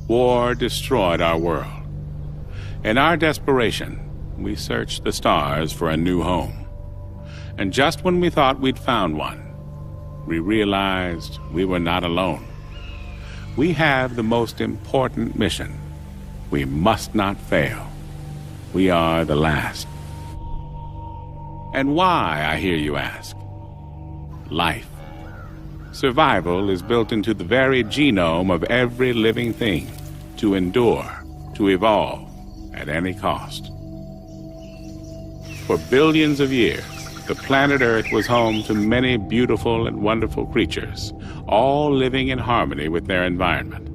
War destroyed our world. In our desperation, we searched the stars for a new home. And just when we thought we'd found one, we realized we were not alone. We have the most important mission. We must not fail. We are the last. And why, I hear you ask? Life. Survival is built into the very genome of every living thing, to endure, to evolve, at any cost. For billions of years, the planet Earth was home to many beautiful and wonderful creatures, all living in harmony with their environment.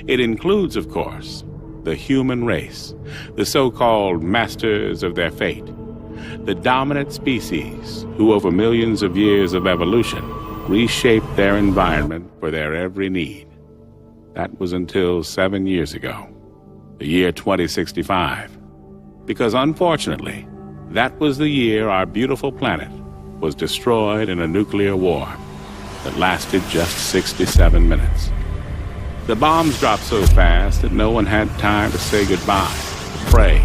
It includes, of course, the human race, the so-called masters of their fate, the dominant species who, over millions of years of evolution, reshaped their environment for their every need. That was until 7 years ago, the year 2065, because unfortunately, that was the year our beautiful planet was destroyed in a nuclear war that lasted just 67 minutes. The bombs dropped so fast that no one had time to say goodbye, to pray,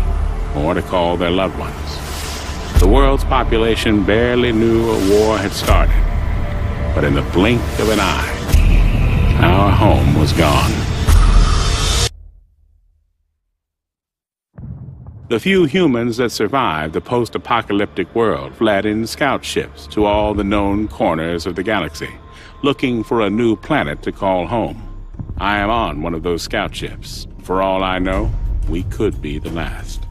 or to call their loved ones. The world's population barely knew a war had started, but in the blink of an eye, our home was gone. The few humans that survived the post-apocalyptic world fled in scout ships to all the known corners of the galaxy, looking for a new planet to call home. I am on one of those scout ships. For all I know, we could be the last.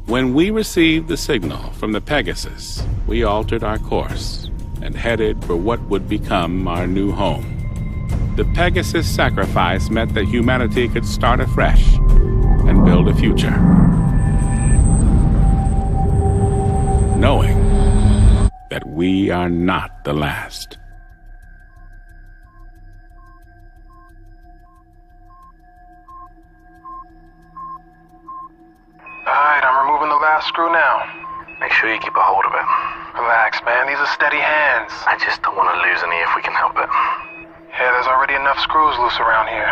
When we received the signal from the Pegasus, we altered our course and headed for what would become our new home. The Pegasus sacrifice meant that humanity could start afresh and build a future, knowing that we are not the last. Alright, I'm removing the last screw now. Make sure you keep a hold of it. Relax, man. These are steady hands. I just don't want to lose any if we can help it. Yeah, there's already enough screws loose around here.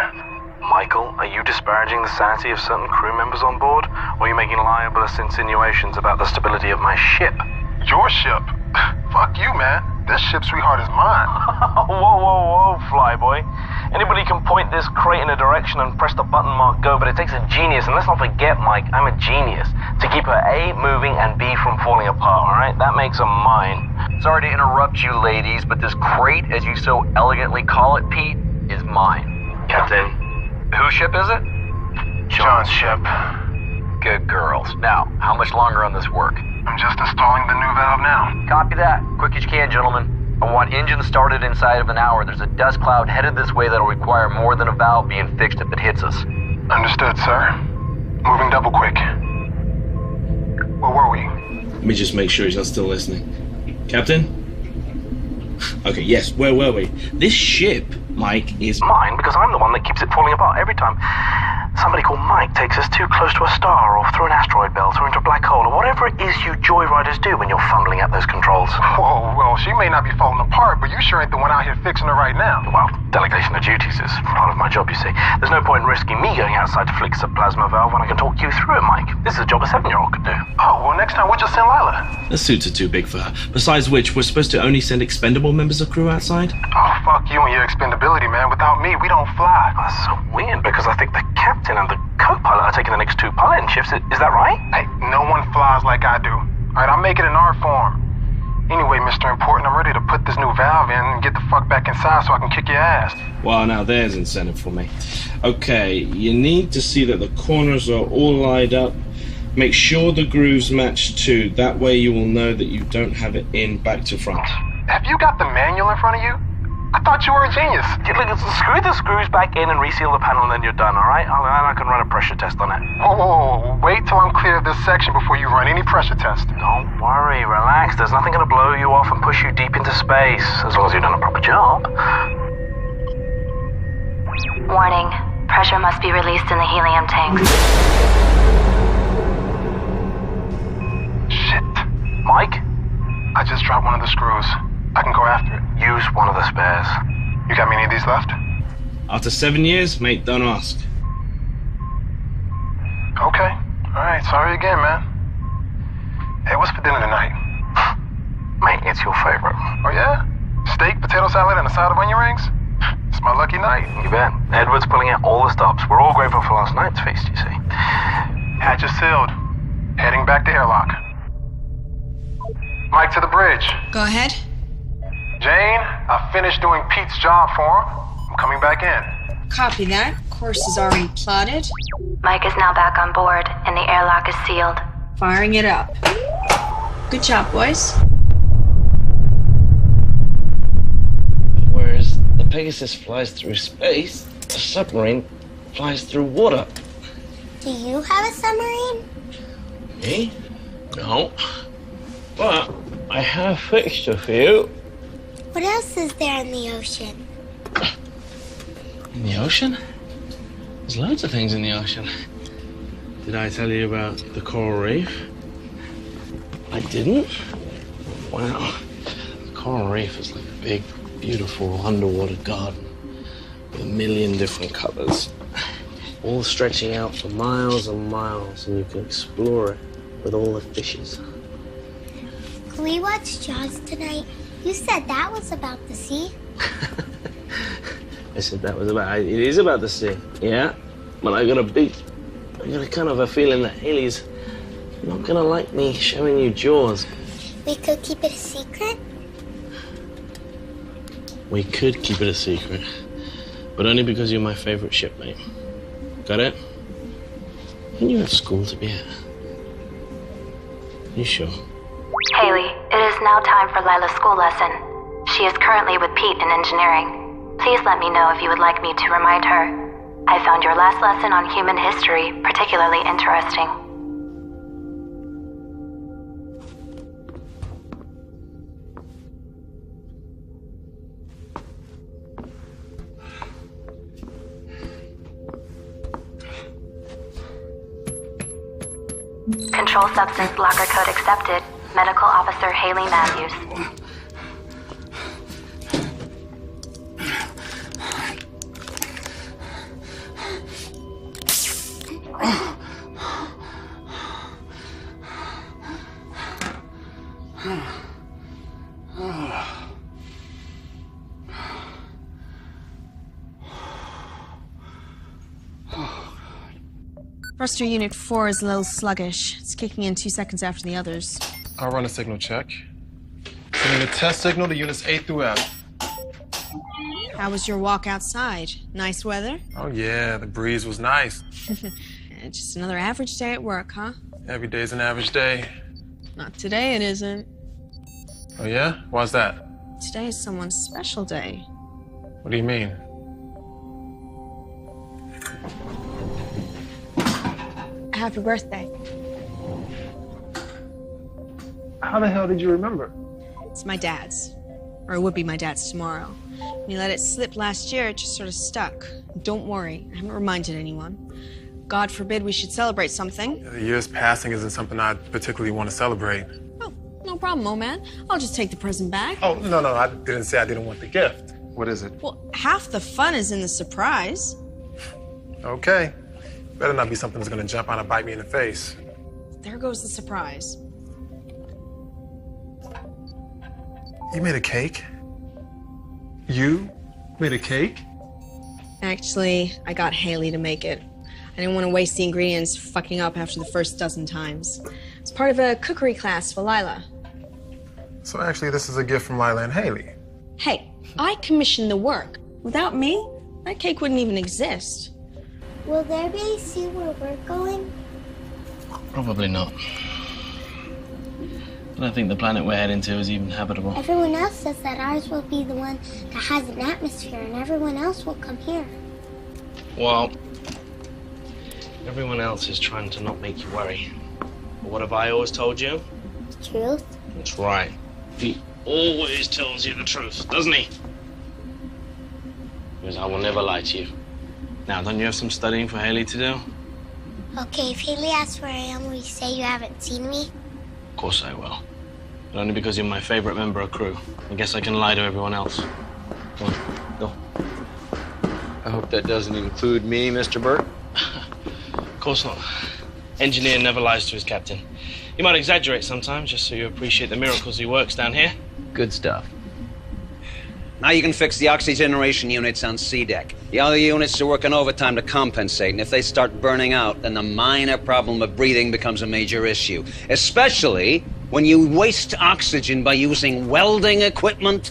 Michael, are you disparaging the sanity of certain crew members on board? Or are you making libelous insinuations about the stability of my ship? Your ship? Fuck you, man. This ship, sweetheart, is mine. Whoa, flyboy. Anybody can point this crate in a direction and press the button marked go, but it takes a genius, and let's not forget, Mike, I'm a genius, to keep her A moving and B from falling apart, alright? That makes her mine. Sorry to interrupt you, ladies, but this crate, as you so elegantly call it, Pete, is mine. Captain. Whose ship is it? John's ship. Good girls. Now, how much longer on this work? I'm just installing the new valve now. Copy that. Quick as you can, gentlemen. I want engines started inside of an hour. There's a dust cloud headed this way that'll require more than a valve being fixed if it hits us. Understood, sir. Moving double quick. Where were we? Let me just make sure he's not still listening. Captain? Okay, yes, where were we? This ship, Mike, is Mine, because I'm the one that keeps it falling apart every time somebody called Mike takes us too close to a star or through an asteroid belt or into a black hole or whatever it is you joyriders do when you're fumbling at those controls. Whoa, well, she may not be falling apart, but you sure ain't the one out here fixing her right now. Well, delegation of duties is part of my job, you see. There's no point in risking me going outside to fix a plasma valve when I can talk you through it, Mike. This is a job a 7-year-old could do. Oh, well, next time we'll just send Lila. The suits are too big for her. Besides which, we're supposed to only send expendable members of crew outside? Oh, fuck you and your expendability, man. Without me, we don't fly. That's so weird because I think the captain and the co-pilot are taking the next 2 piloting shifts. Is that right? Hey, no one flies like I do. Alright, I'll make it in our form. Anyway, Mr. Important, I'm ready to put this new valve in and get the fuck back inside so I can kick your ass. Well, now there's incentive for me. Okay, you need to see that the corners are all lined up. Make sure the grooves match too. That way you will know that you don't have it in back to front. Have you got the manual in front of you? I thought you were a genius. Screw the screws back in and reseal the panel and then you're done, alright? I can run a pressure test on it. Whoa. Wait till I'm clear of this section before you run any pressure test. Don't worry, relax. There's nothing gonna blow you off and push you deep into space, as long as you've done a proper job. Warning. Pressure must be released in the helium tanks. Shit. Mike? I just dropped one of the screws. I can go after it. Use one of the spares. You got me any of these left? After 7 years, mate, don't ask. Okay. All right, sorry again, man. Hey, what's for dinner tonight? Mate, it's your favorite. Oh, yeah? Steak, potato salad, and a side of onion rings? It's my lucky night. You bet. Edward's pulling out all the stops. We're all grateful for last night's feast, you see. Hatch is sealed. Heading back to airlock. Mike to the bridge. Go ahead. Jane, I finished doing Pete's job for him. I'm coming back in. Copy that. Course is already plotted. Mike is now back on board, and the airlock is sealed. Firing it up. Good job, boys. Whereas the Pegasus flies through space, the submarine flies through water. Do you have a submarine? Me? No. But I have a fixture for you. What else is there in the ocean? In the ocean? There's loads of things in the ocean. Did I tell you about the coral reef? I didn't? Wow. The coral reef is like a big, beautiful underwater garden with a million different colors, all stretching out for miles and miles, and you can explore it with all the fishes. Can we watch Jaws tonight? You said that was about the sea. I said that was about, it is about the sea, yeah? But I got a kind of a feeling that Haley's not gonna like me showing you Jaws. We could keep it a secret. We could keep it a secret, but only because you're my favorite shipmate. Got it? And you have school to be at. You sure? Haley, it is now time for Lila's school lesson. She is currently with Pete in engineering. Please let me know if you would like me to remind her. I found your last lesson on human history particularly interesting. Control substance locker code accepted. Medical Officer Haley Matthews. Thruster Unit 4 is a little sluggish. It's kicking in 2 seconds after the others. I'll run a signal check. Sending a test signal to units A through F. How was your walk outside? Nice weather? Oh, yeah, the breeze was nice. Just another average day at work, huh? Every day's an average day. Not today, it isn't. Oh, yeah? Why's that? Today is someone's special day. What do you mean? Happy birthday. How the hell did you remember? It's my dad's. Or it would be my dad's tomorrow. When you let it slip last year, it just sort of stuck. Don't worry, I haven't reminded anyone. God forbid we should celebrate something. The year's passing isn't something I particularly want to celebrate. Oh, no problem, old man. I'll just take the present back. Oh, no, I didn't say I didn't want the gift. What is it? Well, half the fun is in the surprise. Okay. Better not be something that's gonna jump out and bite me in the face. There goes the surprise. You made a cake? You made a cake? Actually, I got Haley to make it. I didn't want to waste the ingredients fucking up after the first dozen times. It's part of a cookery class for Lila. So actually, this is a gift from Lila and Haley. Hey, I commissioned the work. Without me, that cake wouldn't even exist. Will there be a sea where we're going? Probably not. I don't think the planet we're heading to is even habitable. Everyone else says that ours will be the one that has an atmosphere and everyone else will come here. Well, everyone else is trying to not make you worry. But what have I always told you? The truth? That's right. He always tells you the truth, doesn't he? Because I will never lie to you. Now, don't you have some studying for Haley to do? Okay, if Haley asks where I am, will you say you haven't seen me? Of course I will. But only because you're my favorite member of crew. I guess I can lie to everyone else. Go on, go. I hope that doesn't include me, Mr. Burt. Of course not. Engineer never lies to his captain. He might exaggerate sometimes, just so you appreciate the miracles he works down here. Good stuff. Now you can fix the oxygeneration units on C deck. The other units are working overtime to compensate, and if they start burning out, then the minor problem of breathing becomes a major issue. Especially when you waste oxygen by using welding equipment.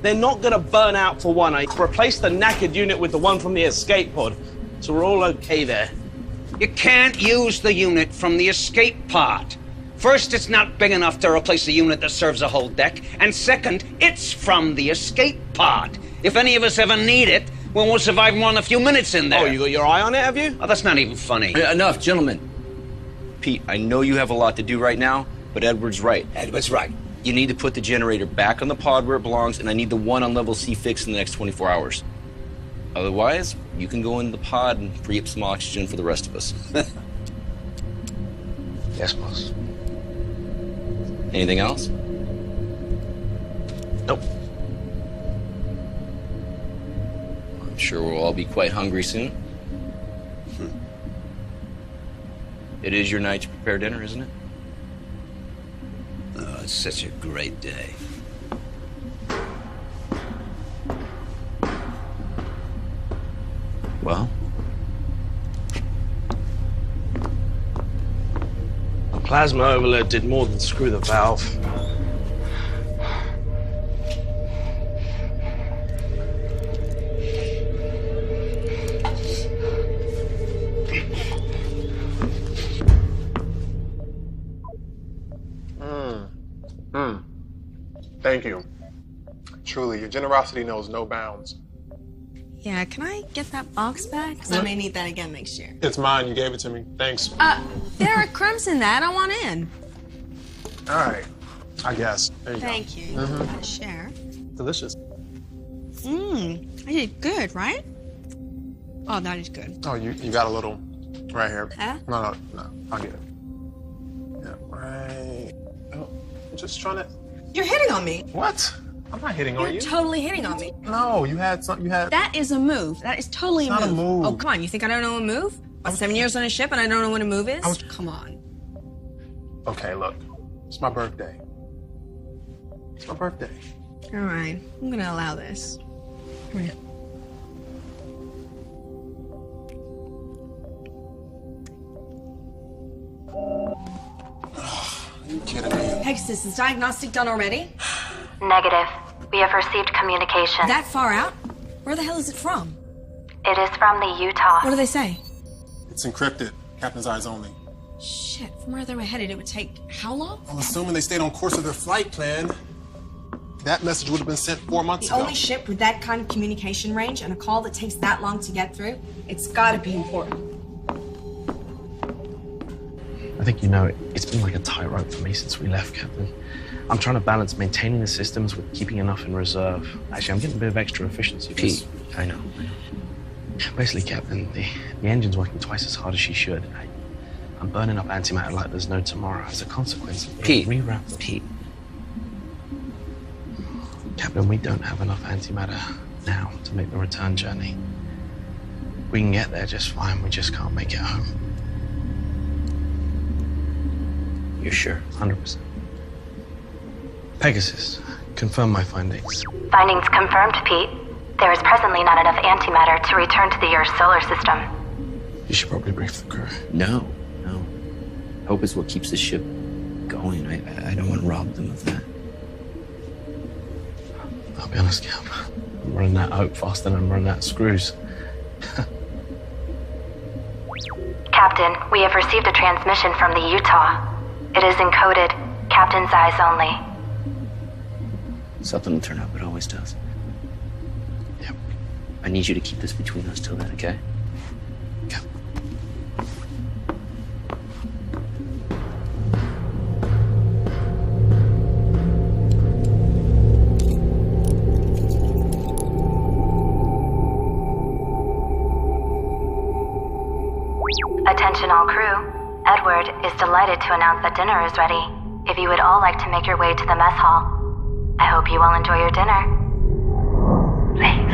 They're not gonna burn out for one. I replaced the knackered unit with the one from the escape pod, so we're all okay there. You can't use the unit from the escape pod. First, it's not big enough to replace a unit that serves a whole deck, and second, it's from the escape pod. If any of us ever need it, well, we'll survive more than a few minutes in there. Oh, you got your eye on it, have you? Oh, that's not even funny. Enough, gentlemen. Pete, I know you have a lot to do right now, but Edward's right. Edward's right. You need to put the generator back on the pod where it belongs, and I need the one on level C fixed in the next 24 hours. Otherwise, you can go into the pod and free up some oxygen for the rest of us. Yes, boss. Anything else? Nope. I'm sure we'll all be quite hungry soon. It is your night to prepare dinner, isn't it? Oh, it's such a great day. Well? The plasma overload did more than screw the valve. Thank you. Truly, your generosity knows no bounds. Yeah, can I get that box back? Because I may need that again next year. It's mine. You gave it to me. Thanks. There are crumbs in that. I want in. All right. I guess. There you Thank you. Gotta share. Delicious. I did good, right? Oh, that is good. Oh, you got a little right here. Huh? No, I'll get it. Yeah, right. Oh, I'm just trying to. You're hitting on me. What? I'm not hitting on you. You're totally hitting on me. No, you had something. You had. That is a move. That is totally It's not a move. Oh, come on. You think I don't know a move? About 7 years on a ship and I don't know what a move is? Come on. Okay, look. It's my birthday. It's my birthday. All right. I'm gonna allow this. Come here. Are you kidding me? Pegasus, is diagnostic done already? Negative. We have received communication. That far out? Where the hell is it from? It is from the Utah. What do they say? It's encrypted. Captain's eyes only. Shit, from where they were headed, it would take how long? I'm assuming they stayed on course of their flight plan. That message would have been sent 4 months The ago. only ship with that kind of communication range and a call that takes that long to get through, it's gotta be important. I think you know, it's been like a tightrope for me since we left, Captain. I'm trying to balance maintaining the systems with keeping enough in reserve. Actually, I'm getting a bit of extra efficiency. Pete, I know. Basically, Captain, the engine's working twice as hard as she should. I'm burning up antimatter like there's no tomorrow. As a consequence, Pete, Pete. Captain, we don't have enough antimatter now to make the return journey. We can get there just fine, we just can't make it home. You're sure? 100%. Pegasus, confirm my findings. Findings confirmed, Pete. There is presently not enough antimatter to return to the Earth solar system. You should probably brief the crew. No. Hope is what keeps the ship going. I don't want to rob them of that. I'll be honest, Cap. I'm running out of hope faster than I'm running out of screws. Captain, we have received a transmission from the Utah. It is encoded, Captain's eyes only. Something will turn up, it always does. Yep. I need you to keep this between us till then, okay? Cap. Attention all crew. Edward is delighted to announce that dinner is ready. If you would all like to make your way to the mess hall, I hope you all enjoy your dinner. Please,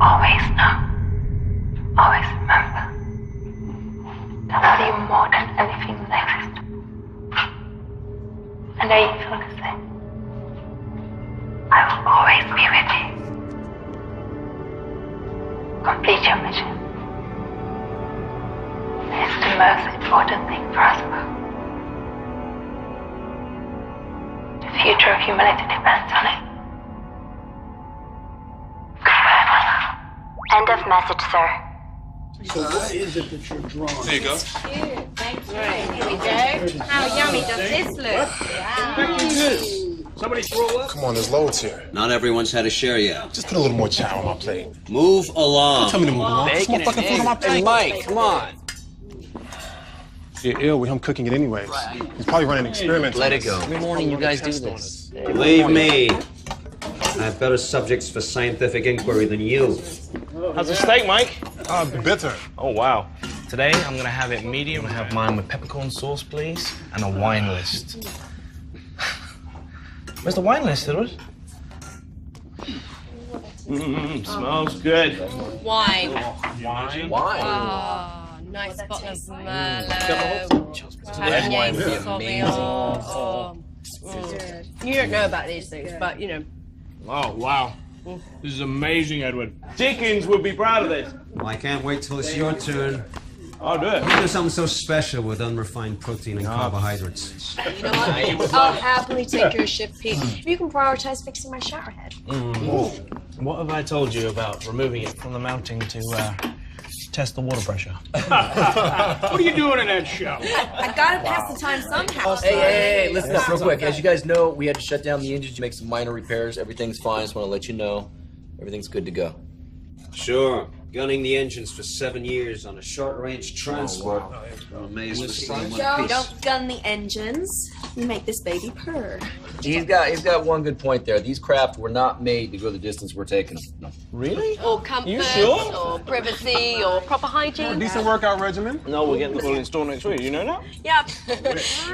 always know. Always remember. To love you more than anything exists. And I feel the same. I will always be with you. Complete your mission. It's the most important thing for us both. The future of humanity depends on it. Goodbye, Mother. End of message, sir. So what is it that you're drawing? There you go. Cute. Thank you. Here we go. How yummy does this look? Wow. Somebody throw up? Come on, there's loads here. Not everyone's had a share yet. Just put a little more chow on my plate. Move along. Don't tell me to move along. Put some more fucking food on my plate. Mike, come on. You're ill with him cooking it anyways. He's probably running experiments. Let it go. Every morning you guys do this. Believe me, I have better subjects for scientific inquiry than you. How's the steak, Mike? Bitter. Oh, wow. Today, I'm gonna have it medium. I'm gonna have mine with peppercorn sauce, please, and a wine list. Where's the wine list, Edward? Smells good. Wine. Wine? Oh, nice bottle of Merlot. Red wine would be amazing. You don't know about these things, but you know. Oh, wow. This is amazing, Edward. Dickens would be proud of this. Well, I can't wait till it's your turn. I'll do it. You do something so special with unrefined protein and carbohydrates. You know what? I'll happily take your shift, Pete. If you can prioritize fixing my shower head. What have I told you about removing it from the mounting to test the water pressure? What are you doing in that show? I gotta pass the time somehow. Hey, listen up real quick. As you guys know, we had to shut down the engines to make some minor repairs. Everything's fine. Just want to let you know. Everything's good to go. Sure. Gunning the engines for 7 years on a short-range transport. I'm amazed to see one Joe, piece. don't gun the engines. You make this baby purr. He's got one good point there. These craft were not made to go the distance we're taking them. Really? Or comfort, You sure? or privacy, or proper hygiene. Decent workout regimen. No, we're getting the full install next week. You know that? Yeah.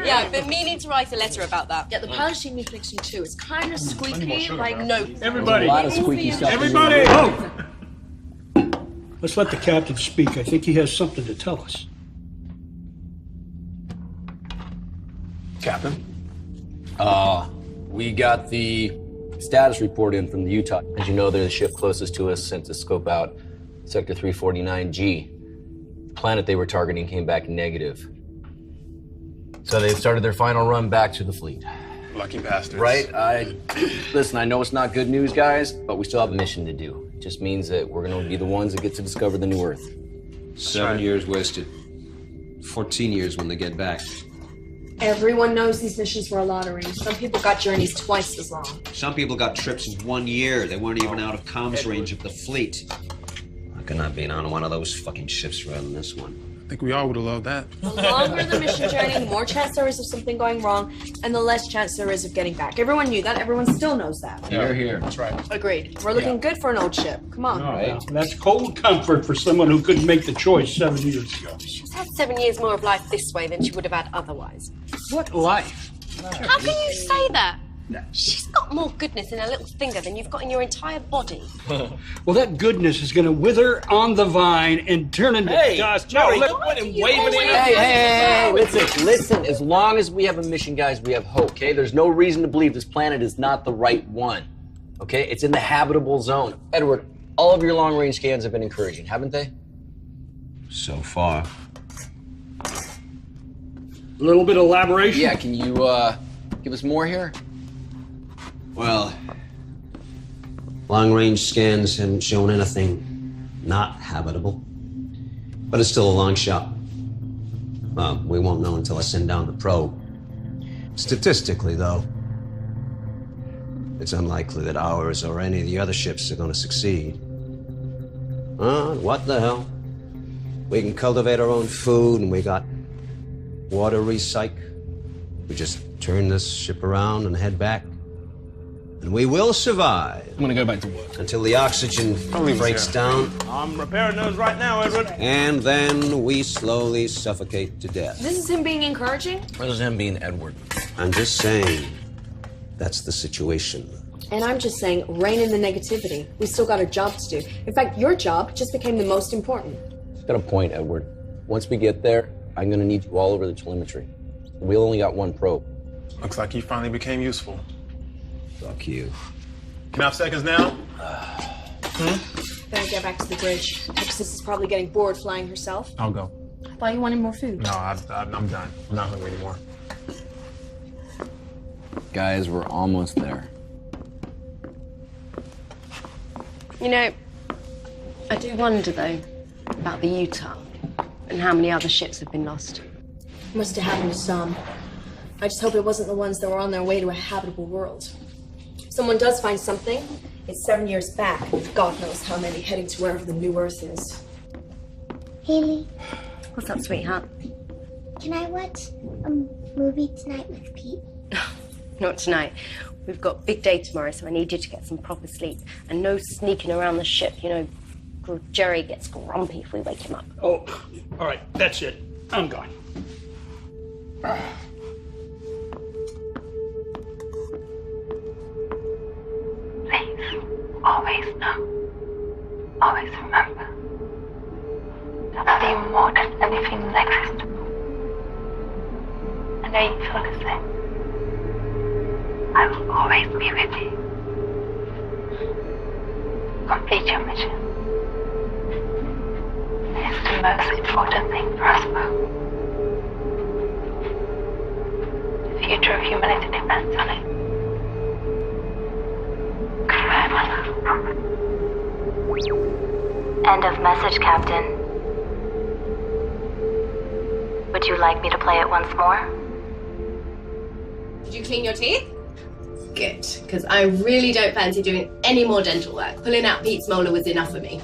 Yeah, but meaning to write a letter about that. Yeah, the polishing needs fixing too. It's kind of squeaky, like No. Everybody. A lot of squeaky stuff. Everybody! Oh! Let's let the captain speak. I think he has something to tell us. Captain. We got the status report in from the Utah. As you know, they're the ship closest to us, sent to scope out Sector 349G. The planet they were targeting came back negative. So they've started their final run back to the fleet. Lucky bastards. Right? Listen, I know it's not good news, guys, but we still have a mission to do. It just means that we're going to be the ones that get to discover the new Earth. 7 years wasted. 14 years when they get back. everyone knows these missions were a lottery. Some people got journeys twice as long. Some people got trips in 1 year. They weren't even out of comms range of the fleet. I could not be on one of those fucking ships rather than this one. I think we all would have loved that. The longer the mission journey, the more chance there is of something going wrong, and the less chance there is of getting back. Everyone knew that. Everyone still knows that. You're here. That's right. Agreed. We're looking good for an old ship. Come on. Right. That's cold comfort for someone who couldn't make the choice 7 years ago. She's had 7 years more of life this way than she would have had otherwise. What life? How can you say that? She's got more goodness in her little finger than you've got in your entire body. Well, that goodness is going to wither on the vine and turn into dust. Jerry, quit him waving it. Hey, listen. As long as we have a mission, guys, we have hope, okay? There's no reason to believe this planet is not the right one, okay? It's in the habitable zone. Edward, all of your long-range scans have been encouraging, haven't they? So far. A little bit of elaboration? Yeah, can you give us more here? Well, long-range scans haven't shown anything not habitable. But it's still a long shot. We won't know until I send down the probe. Statistically, though, it's unlikely that ours or any of the other ships are going to succeed. What the hell? We can cultivate our own food, and we got water recyc. We just turn this ship around and head back. And we will survive. I'm gonna go back to work. Until the oxygen breaks down. I'm repairing those right now, Edward. And then we slowly suffocate to death. This is him being encouraging? This is him being Edward. I'm just saying, that's the situation. And I'm just saying, rein in the negativity. We still got a job to do. In fact, your job just became the most important. Got a point, Edward. Once we get there, I'm gonna need you all over the telemetry. We only got one probe. Looks like you finally became useful. Fuck you. Can I have seconds now? Better get back to the bridge. Texas is probably getting bored flying herself. I'll go. I thought you wanted more food. No, I'm done. I'm not hungry anymore. Guys, we're almost there. You know, I do wonder, though, about the Utah and how many other ships have been lost. Must have happened to some. I just hope it wasn't the ones that were on their way to a habitable world. If someone does find something, it's 7 years back. God knows how many heading to wherever the new Earth is. Haley, What's up, sweetheart? can I watch a movie tonight with Pete? Not tonight. We've got a big day tomorrow, so I need you to get some proper sleep. And no sneaking around the ship. You know, Jerry gets grumpy if we wake him up. Oh, all right, that's it. I'm gone. Please, always know, always remember, that I love you more than anything that exists. I know you feel the same. I will always be with you. Complete your mission. It's the most important thing for us both. The future of humanity depends on it. Goodbye, my love. End of message, Captain. Would you like me to play it once more? Did you clean your teeth? Good, because I really don't fancy doing any more dental work. Pulling out Pete's molar was enough for me.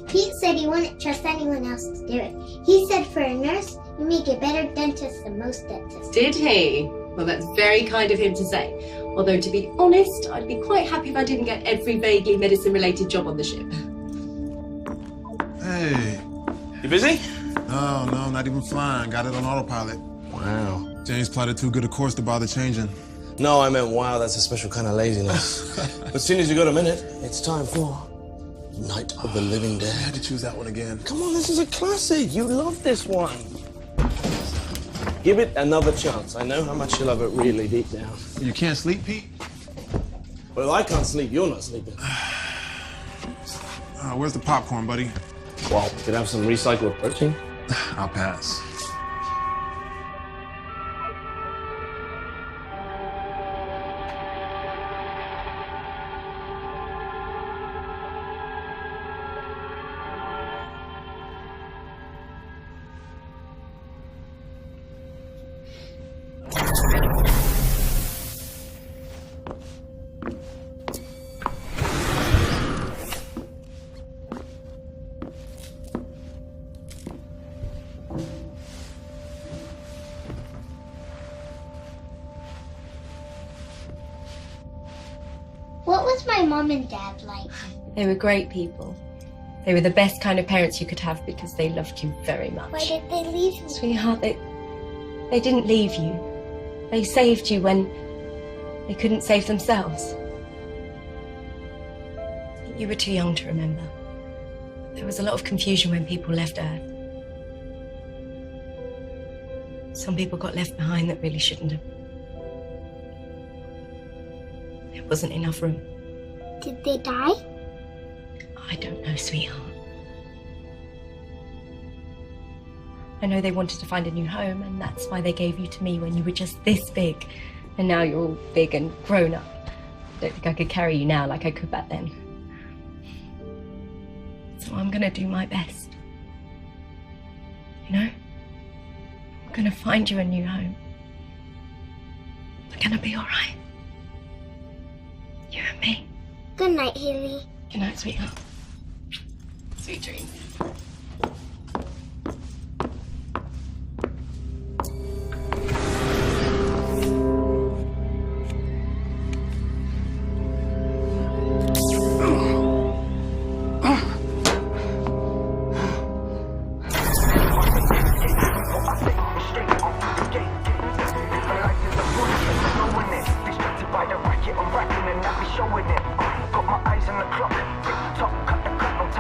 Pete said he wouldn't trust anyone else to do it. He said for a nurse, you make a better dentist than most dentists. Did he? Well, that's very kind of him to say. Although, to be honest, I'd be quite happy if I didn't get every vaguely medicine-related job on the ship. Hey. You busy? No, not even flying. Got it on autopilot. Wow. James plotted too good a course to bother changing. No, I meant wow, that's a special kind of laziness. But as soon as you got a minute, it's time for Night of the Living Dead. I had to choose that one again. Come on, this is a classic. You love this one. Give it another chance. I know how much you love it really deep down. You can't sleep, Pete? Well, I can't sleep. You're not sleeping. Where's the popcorn, buddy? Well, could I have some recycled protein? I'll pass. What was my mom and dad like? They were great people. They were the best kind of parents you could have because they loved you very much. Why did they leave me? Sweetheart, they didn't leave you. They saved you when they couldn't save themselves. You were too young to remember. There was a lot of confusion when people left Earth. Some people got left behind that really shouldn't have. There wasn't enough room. Did they die? I don't know, sweetheart. I know they wanted to find a new home, and that's why they gave you to me when you were just this big. And now you're all big and grown up. I don't think I could carry you now like I could back then. So I'm gonna do my best. You know? I'm gonna find you a new home. We're gonna be all right. You and me. Good night, Haley. Good night, sweetheart. Sweet dreams.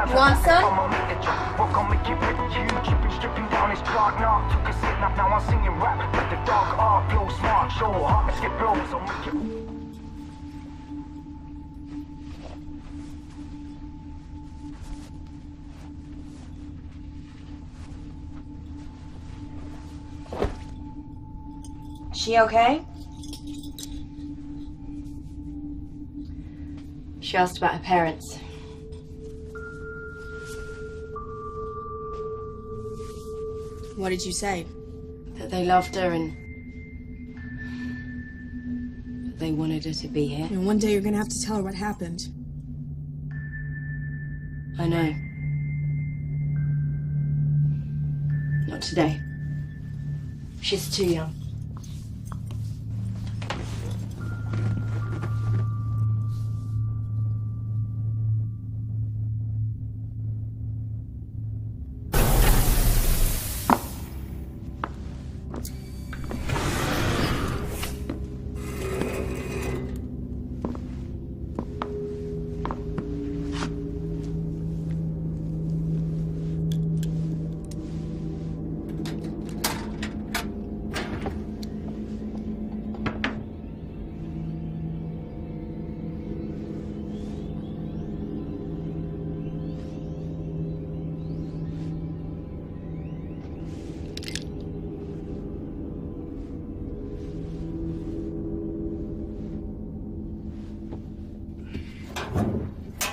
You want some? I'm singing rap, let the dark art flow smart. Show heart, skip blows, I'll make you. She okay? She asked about her parents. What did you say? That they loved her and that they wanted her to be here. And one day you're gonna have to tell her what happened. I know. Not today. She's too young.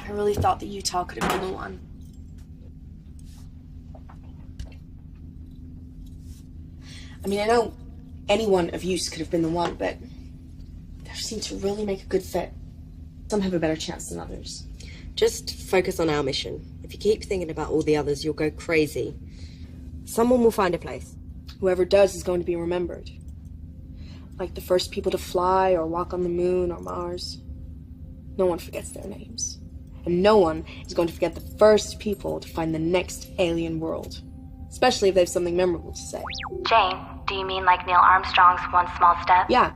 I really thought that Utah could have been the one. I mean, I know any one of yous could have been the one, but they seem to really make a good fit. Some have a better chance than others. Just focus on our mission. If you keep thinking about all the others, you'll go crazy. Someone will find a place. Whoever does is going to be remembered. Like the first people to fly or walk on the moon or Mars. No one forgets their names. And no one is going to forget the first people to find the next alien world. Especially if they have something memorable to say. Jane, do you mean like Neil Armstrong's one small step? Yeah.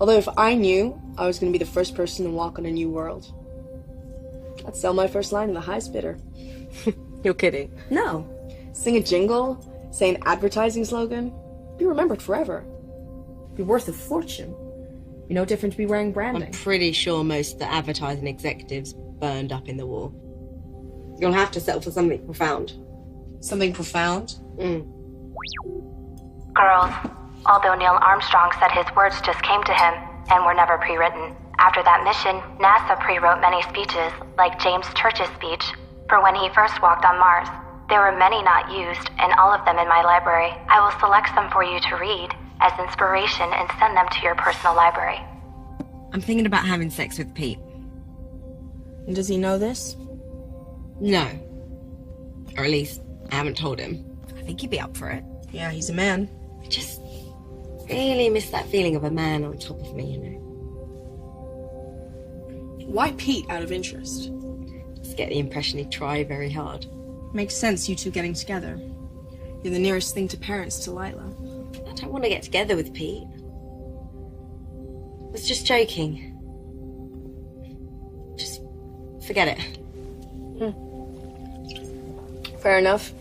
Although if I knew I was going to be the first person to walk on a new world, I'd sell my first line to the highest bidder. You're kidding. No. Sing a jingle, say an advertising slogan, be remembered forever. Be worth a fortune. Be no different to be wearing branding. I'm pretty sure most of the advertising executives burned up in the war. You'll have to settle for something profound. Something profound? Girls, although Neil Armstrong said his words just came to him and were never pre-written, after that mission, NASA pre-wrote many speeches, like James Church's speech, for when he first walked on Mars. There were many not used, and all of them in my library. I will select some for you to read as inspiration and send them to your personal library. I'm thinking about having sex with Pete. And does he know this? No. Or at least, I haven't told him. I think he'd be up for it. Yeah, he's a man. I just really miss that feeling of a man on top of me, you know. Why Pete, out of interest? Just get the impression he'd try very hard. Makes sense, you two getting together. You're the nearest thing to parents to Lila. I don't want to get together with Pete. I was just joking. Just forget it. Fair enough.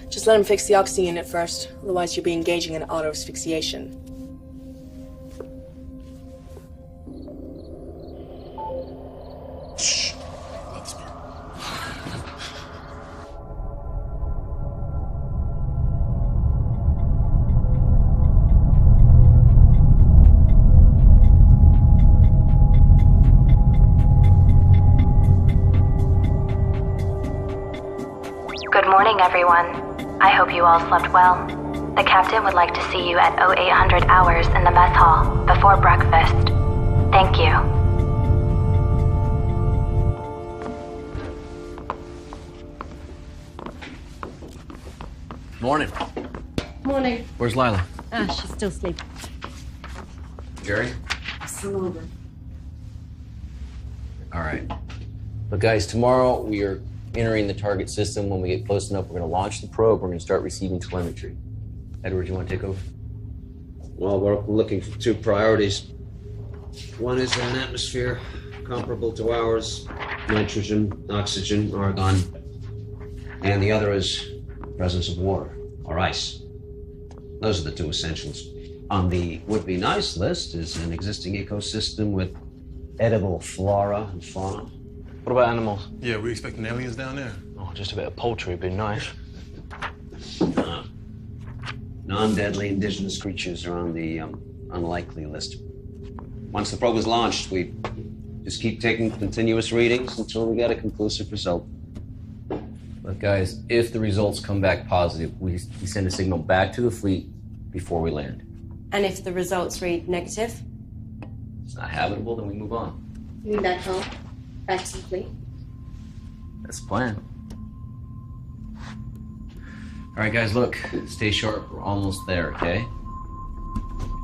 Just let him fix the oxy unit first, otherwise you'll be engaging in auto asphyxiation. Shh. Good morning, everyone. I hope you all slept well. The captain would like to see you at 0800 hours in the mess hall before breakfast. Thank you. Morning. Morning. Where's Lila? She's still sleeping. Jerry? Still over. All right. But guys, tomorrow we are entering the target system. When we get close enough, we're going to launch the probe. We're going to start receiving telemetry. Edward, you want to take over? Well, we're looking for two priorities. One is an atmosphere comparable to ours, nitrogen, oxygen, argon. And the other is presence of water or ice. Those are the two essentials. On the would-be-nice list is an existing ecosystem with edible flora and fauna. What about animals? Yeah, we expecting aliens down there. Oh, just a bit of poultry would be nice. Non-deadly indigenous creatures are on the unlikely list. Once the probe is launched, we just keep taking continuous readings until we get a conclusive result. But guys, if the results come back positive, we send a signal back to the fleet before we land. And if the results read negative? It's not habitable, then we move on. You mean back home? Back to the fleet? That's the plan. All right, guys, look, stay sharp. We're almost there, okay?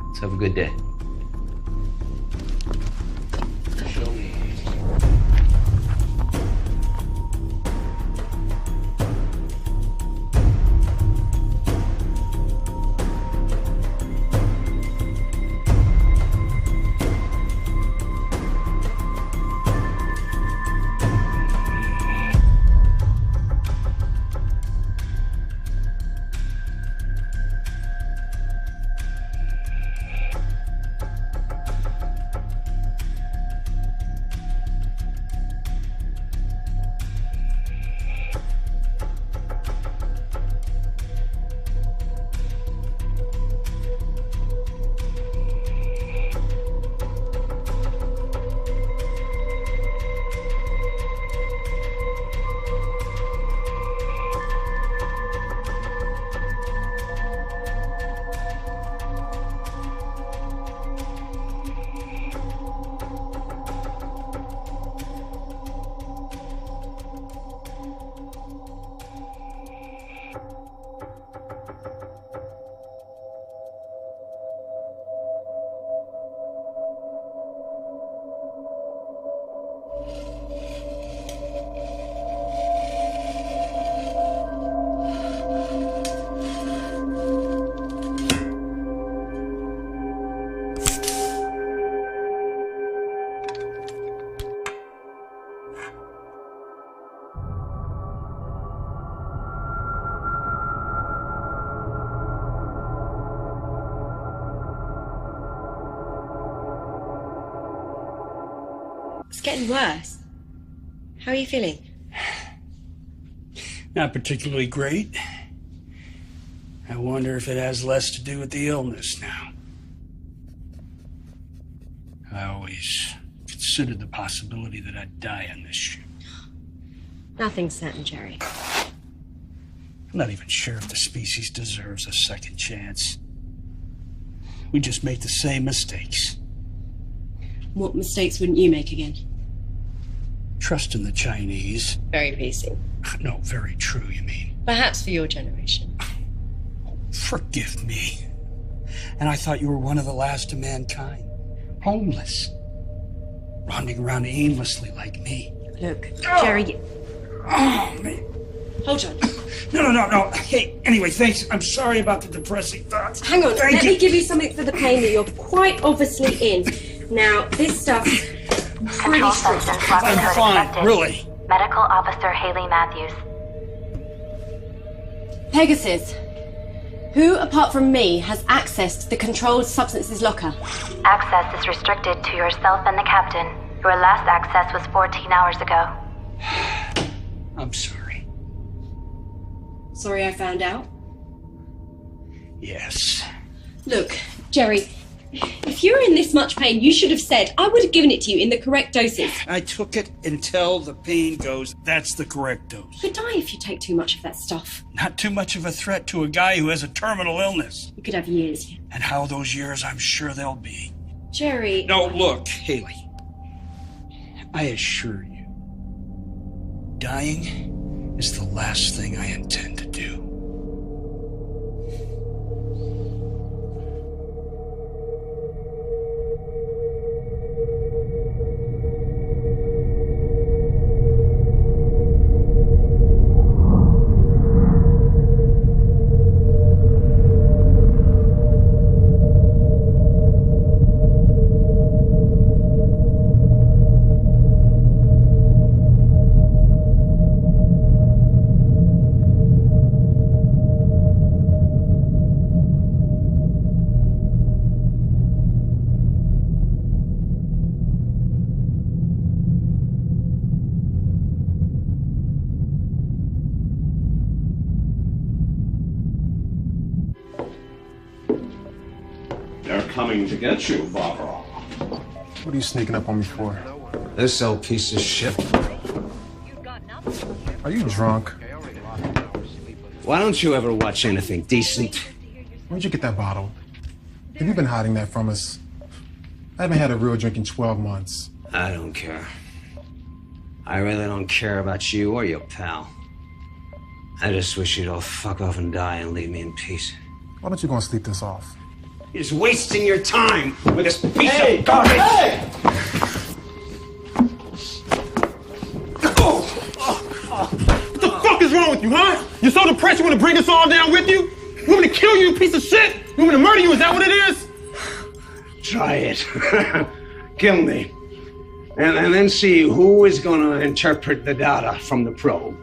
Let's have a good day. Show me. It's getting worse. How are you feeling? Not particularly great. I wonder if it has less to do with the illness now. I always considered the possibility that I'd die on this ship. Nothing's certain, Jerry. I'm not even sure if the species deserves a second chance. We just make the same mistakes. What mistakes wouldn't you make again? Trust in the Chinese. Very PC. No, very true, you mean. Perhaps for your generation. Forgive me. And I thought you were one of the last of mankind. Homeless. Wandering around aimlessly like me. Look, Jerry... Oh, man. Hold on. No. Hey, anyway, thanks. I'm sorry about the depressing thoughts. Hang on, Thank let you. me give you something for the pain that you're quite obviously in. Now, this stuff's pretty Control strict. substance level I'm to fine, expected. really. Medical Officer Haley Matthews. Pegasus, who apart from me has access to the controlled substances locker? Access is restricted to yourself and the captain. Your last access was 14 hours ago. I'm sorry. Sorry I found out. Yes. Look, Jerry, if you're in this much pain, you should have said. I would have given it to you in the correct doses. I took it until the pain goes. That's the correct dose. You could die if you take too much of that stuff. Not too much of a threat to a guy who has a terminal illness. You could have years. And how those years, I'm sure they'll be. Jerry... No, look, Haley. I assure you, dying is the last thing I intend to do. coming to get you, Barbara. What are you sneaking up on me for? This old piece of shit. Are you drunk? Why don't you ever watch anything decent? Where'd you get that bottle? Have you been hiding that from us? I haven't had a real drink in 12 months. I don't care. I really don't care about you or your pal. I just wish you'd all fuck off and die and leave me in peace. Why don't you go and sleep this off? You're just wasting your time with this piece of garbage! Hey! What the fuck is wrong with you, huh? You're so depressed you want to bring us all down with you? You want me to kill you, you piece of shit? You want me to murder you? Is that what it is? Try it. Kill me. And then see who is going to interpret the data from the probe.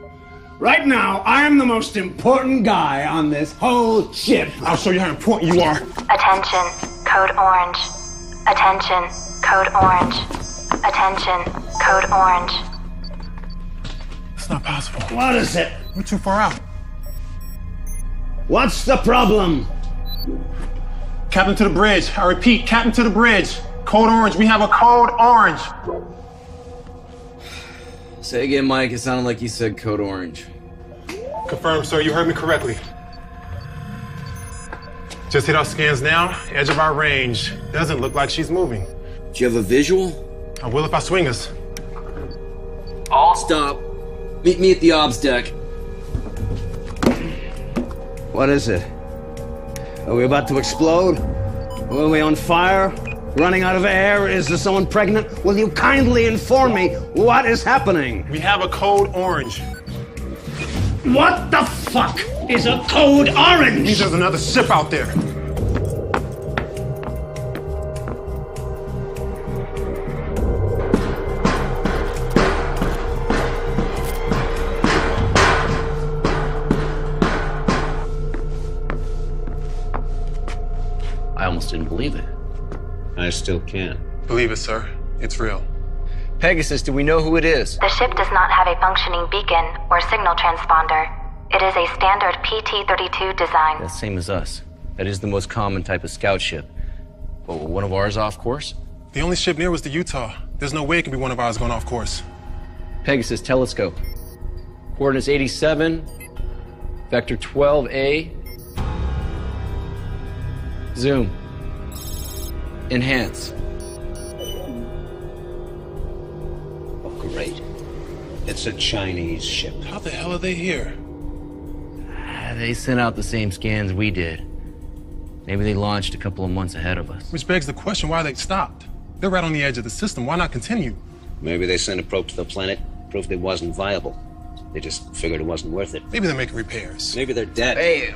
Right now, I am the most important guy on this whole ship. I'll show you how important you are. Attention, code orange. Attention, code orange. Attention, code orange. It's not possible. What is it? We're too far out. What's the problem? Captain to the bridge. I repeat, Captain to the bridge. Code orange. We have a code orange. Say again, Mike. It sounded like you said code orange. Confirmed, sir. You heard me correctly. Just hit our scans now. Edge of our range. Doesn't look like she's moving. Do you have a visual? I will if I swing us. All stop. Meet me at the obs deck. What is it? Are we about to explode? Are we on fire? Running out of air? Is there someone pregnant? Will you kindly inform me what is happening? We have a code orange. What the fuck is a code orange? Means there's another ship out there. I almost didn't believe it. I still can't. Believe it, sir. It's real. Pegasus, do we know who it is? The ship does not have a functioning beacon or signal transponder. It is a standard PT-32 design. That's same as us. That is the most common type of scout ship. But will one of ours off course? The only ship near was the Utah. There's no way it can be one of ours going off course. Pegasus telescope. Coordinates 87, vector 12A. Zoom. Enhance. Oh, great. It's a Chinese ship. How the hell are they here? They sent out the same scans we did. Maybe they launched a couple of months ahead of us. Which begs the question why they stopped. They're right on the edge of the system. Why not continue? Maybe they sent a probe to the planet, proved it wasn't viable. They just figured it wasn't worth it. Maybe they're making repairs. Maybe they're dead. Hey!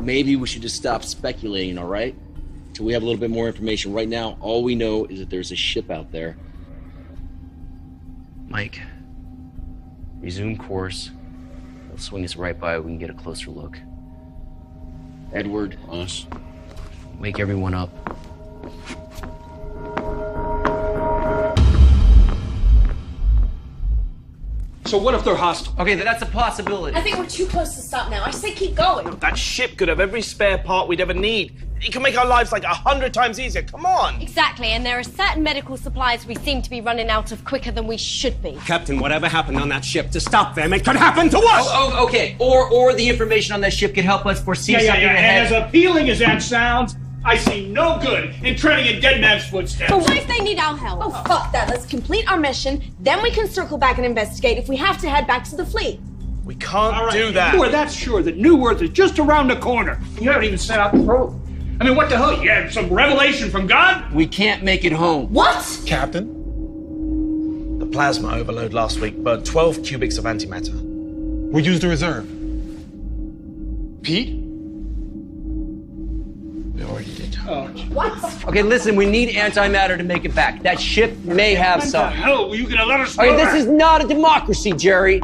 Maybe we should just stop speculating, all right? Till we have a little bit more information. Right now, all we know is that there's a ship out there. Mike, resume course. They'll swing us right by. We can get a closer look. Edward, us. Wake everyone up. So what if they're hostile? Okay, that's a possibility. I think we're too close to stop now. I say keep going. That ship could have every spare part we'd ever need. It can make our lives like 100 times easier. Come on! Exactly, and there are certain medical supplies we seem to be running out of quicker than we should be. Captain, whatever happened on that ship, to stop them, it could happen to us! Oh, okay. Or the information on that ship could help us foresee something ahead. And as appealing as that sounds, I see no good in treading in dead man's footsteps. But what if they need our help? Oh, fuck that. Let's complete our mission, then we can circle back and investigate if we have to head back to the fleet. We can't do that. You are that sure that New Earth is just around the corner. You haven't even sent out the probe. I mean, what the hell? You had some revelation from God? We can't make it home. What? Captain? The plasma overload last week burned 12 cubics of antimatter. We used the reserve. Pete? We already did. What? Okay, listen, we need antimatter to make it back. That ship may have some. What the hell? Were you gonna let us Okay, know this is not a democracy, Jerry.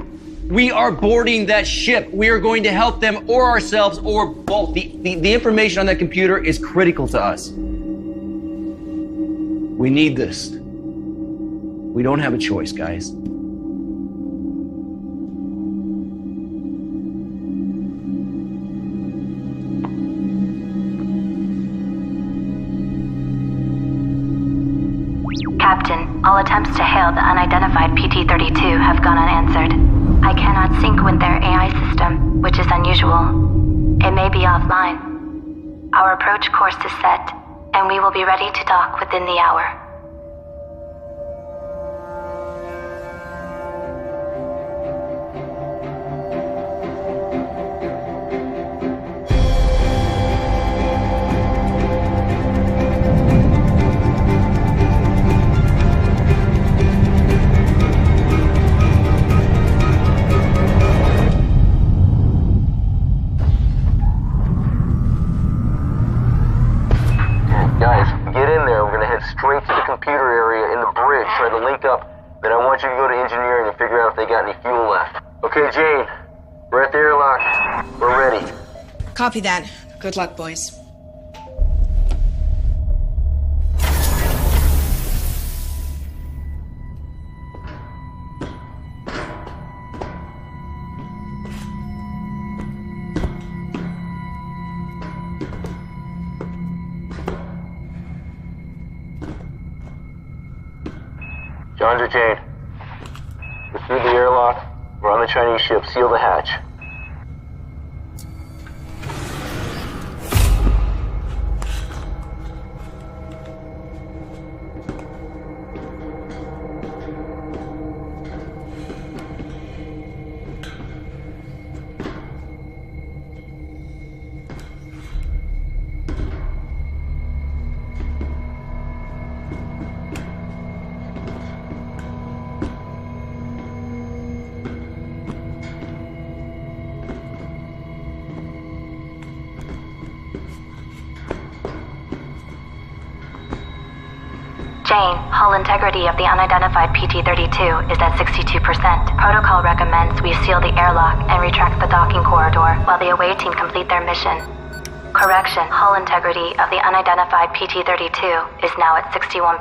We are boarding that ship. We are going to help them or ourselves or both. The information on that computer is critical to us. We need this. We don't have a choice, guys. Captain, all attempts to hail the unidentified PT-32 have gone unanswered. I cannot sync with their AI system, which is unusual. It may be offline. Our approach course is set, and we will be ready to dock within the hour. Guys, get in there. We're gonna head straight to the computer area in the bridge, try to link up. Then I want you to go to engineering and figure out if they got any fuel left. Okay, Jane, we're at the airlock. We're ready. Copy that. Good luck, boys. John to Jane. We're through the airlock. We're on the Chinese ship. Seal the hatch. Jane, hull integrity of the unidentified PT-32 is at 62%. Protocol recommends we seal the airlock and retract the docking corridor while the away team complete their mission. Correction, hull integrity of the unidentified PT-32 is now at 61%.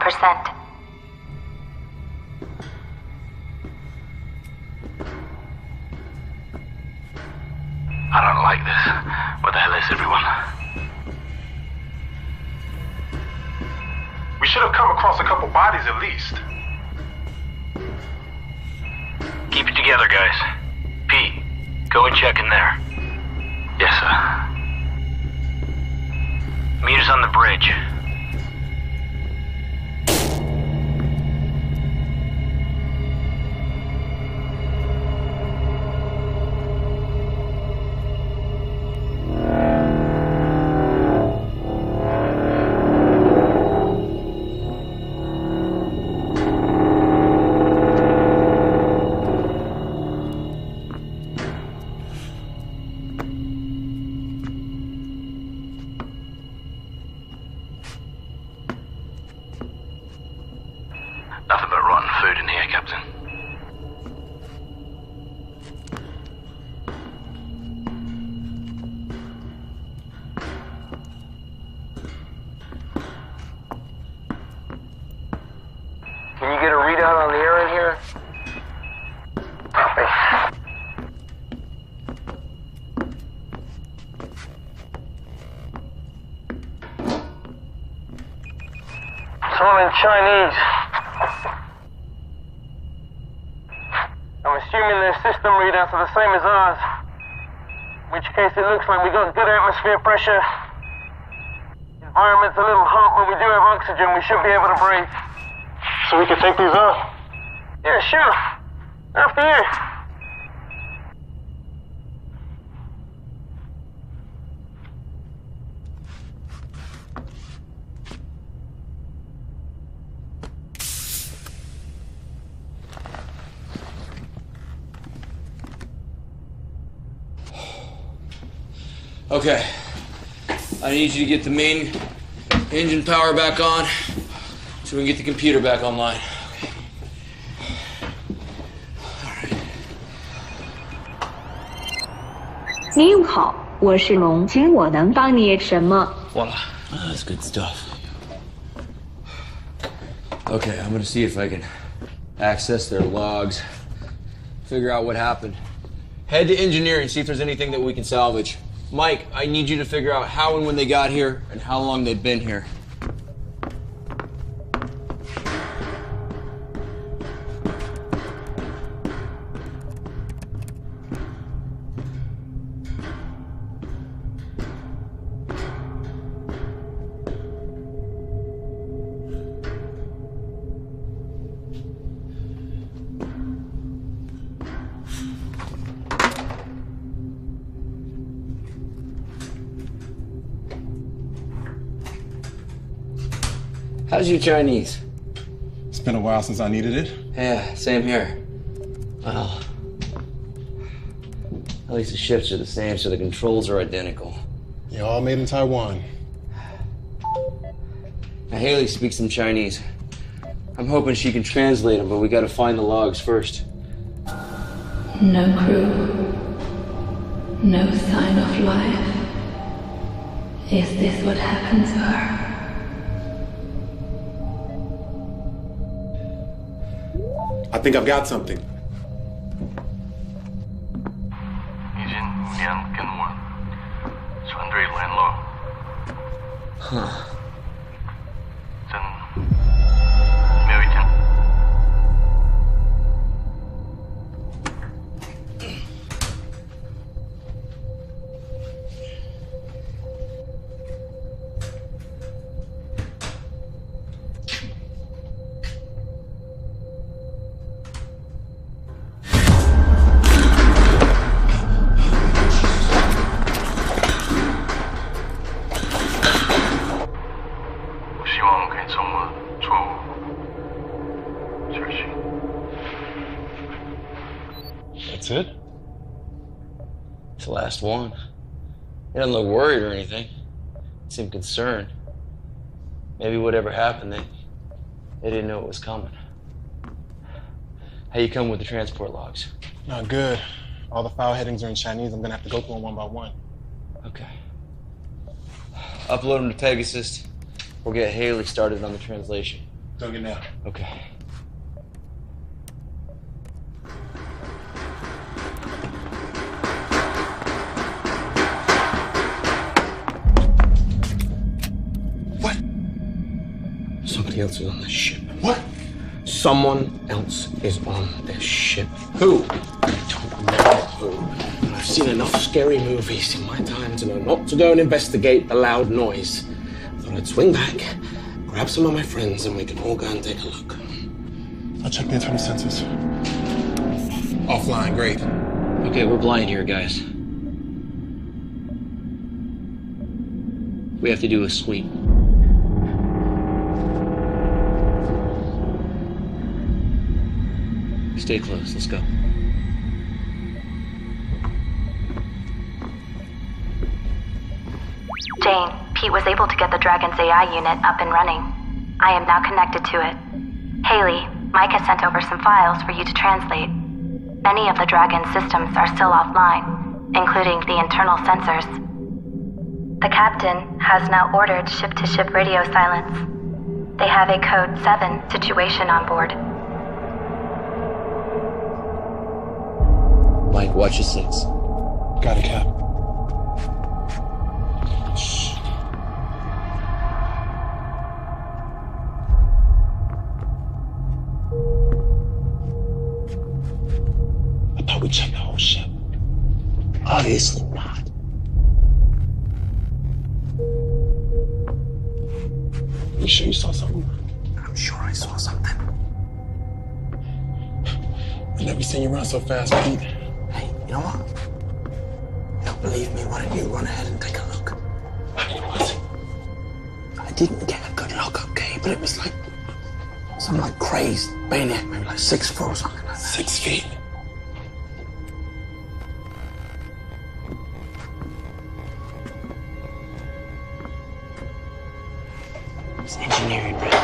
I don't like this. Where the hell is everyone? We should have come across a couple bodies at least. Keep it together, guys. Pete, go and check in there. Yes, sir. Meet us on the bridge. Nothing but rotten food in here, Captain. Can you get a readout on the air in here? Copy. Someone in Chinese. I'm assuming their system readouts are the same as ours. In which case it looks like we got good atmosphere pressure. Environment's a little hot, but we do have oxygen. We should be able to breathe. So we can take these off? Yeah, sure. After you. Okay. I need you to get the main engine power back on so we can get the computer back online. Okay. 您好，我是龙，请我能帮你什么？ Voila. That's good stuff. Okay, I'm gonna see if I can access their logs, figure out what happened. Head to engineering, see if there's anything that we can salvage. Mike, I need you to figure out how and when they got here and how long they've been here. How's your Chinese? It's been a while since I needed it. Yeah, same here. Well, at least the shifts are the same, so the controls are identical. You're all made in Taiwan. Now, Haley speaks some Chinese. I'm hoping she can translate them, but we gotta find the logs first. No crew. No sign of life. Is this what happened to her? I think I've got something. Huh. That's it? It's the last one. He doesn't look worried or anything. He seemed concerned. Maybe whatever happened, they didn't know it was coming. How you come with the transport logs? Not good. All the file headings are in Chinese. I'm gonna have to go through them one by one. Okay. Upload them to Pegasus. We'll get Haley started on the translation. Doing it now. Okay. Somebody else is on this ship. What? Someone else is on this ship. Who? I don't know who. And I've seen enough scary movies in my time to know not to go and investigate the loud noise. I thought I'd swing back, grab some of my friends, and we can all go and take a look. I'll check the internal sensors. Offline, great. Okay, we're blind here, guys. We have to do a sweep. Stay close, let's go. Jane, Pete was able to get the Dragon's AI unit up and running. I am now connected to it. Haley, Mike has sent over some files for you to translate. Many of the Dragon's systems are still offline, including the internal sensors. The captain has now ordered ship-to-ship radio silence. They have a Code 7 situation on board. Mike, watch your 6. Got it, Cap. Shh. I thought we checked the whole ship. Obviously not. You sure you saw something? I'm sure I saw something. I've never seen you run so fast, Pete. Hey, you know what? You don't believe me? Why don't you run ahead and take a look? I didn't get a good look, okay? But it was like something like crazed, bayonet, maybe like 6 foot or something like that. 6 feet. It's engineering, right?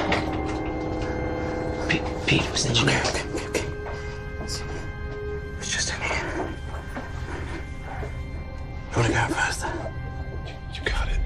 Pete, it was engineering. Okay. It's just in here. You wanna go first? You got it.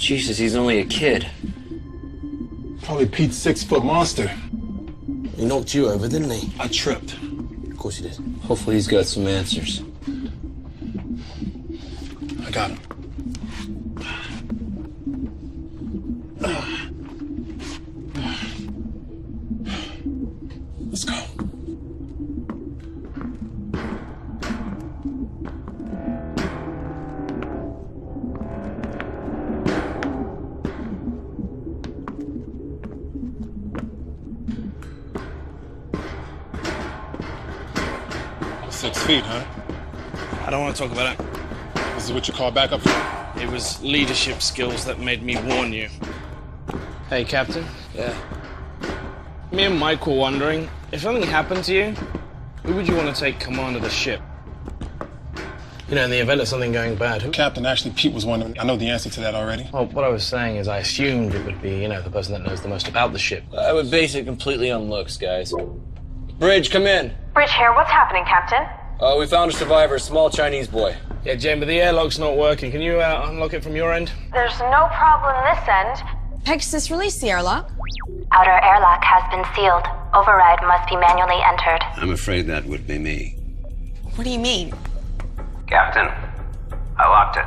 Jesus, he's only a kid. Probably Pete's 6-foot monster. He knocked you over, didn't he? I tripped. Of course he did. Hopefully he's got some answers. I got him. Let's go. Six feet, huh? I don't want to talk about it. This is what you call backup? It was leadership skills that made me warn you. Hey, Captain. Yeah. Me and Mike were wondering, if something happened to you, who would you want to take command of the ship? You know, in the event of something going bad, who? Captain, actually, Pete was wondering. I know the answer to that already. Well, what I was saying is I assumed it would be, you know, the person that knows the most about the ship. I would base it completely on looks, guys. Bridge, come in. Bridge here. What's happening, Captain? We found a survivor, a small Chinese boy. Yeah, Jane, but the airlock's not working. Can you unlock it from your end? There's no problem this end. Pegasus, release the airlock. Outer airlock has been sealed. Override must be manually entered. I'm afraid that would be me. What do you mean? Captain, I locked it.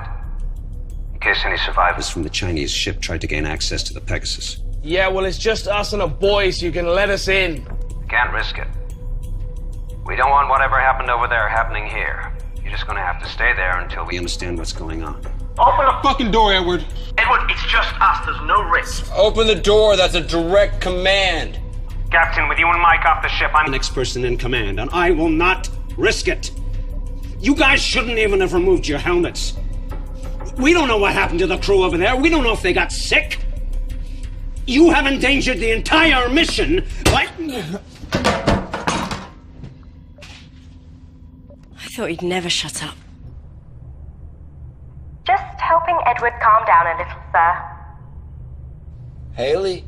In case any survivors from the Chinese ship tried to gain access to the Pegasus. Yeah, well, it's just us and a boy, so you can let us in. Can't risk it. We don't want whatever happened over there happening here. You're just gonna have to stay there until we understand what's going on. Open the fucking door, Edward. Edward, it's just us. There's no risk. Open the door. That's a direct command. Captain, with you and Mike off the ship, I'm the next person in command, and I will not risk it. You guys shouldn't even have removed your helmets. We don't know what happened to the crew over there. We don't know if they got sick. You have endangered the entire mission by... I thought he'd never shut up. Just helping Edward calm down a little, sir. Haley?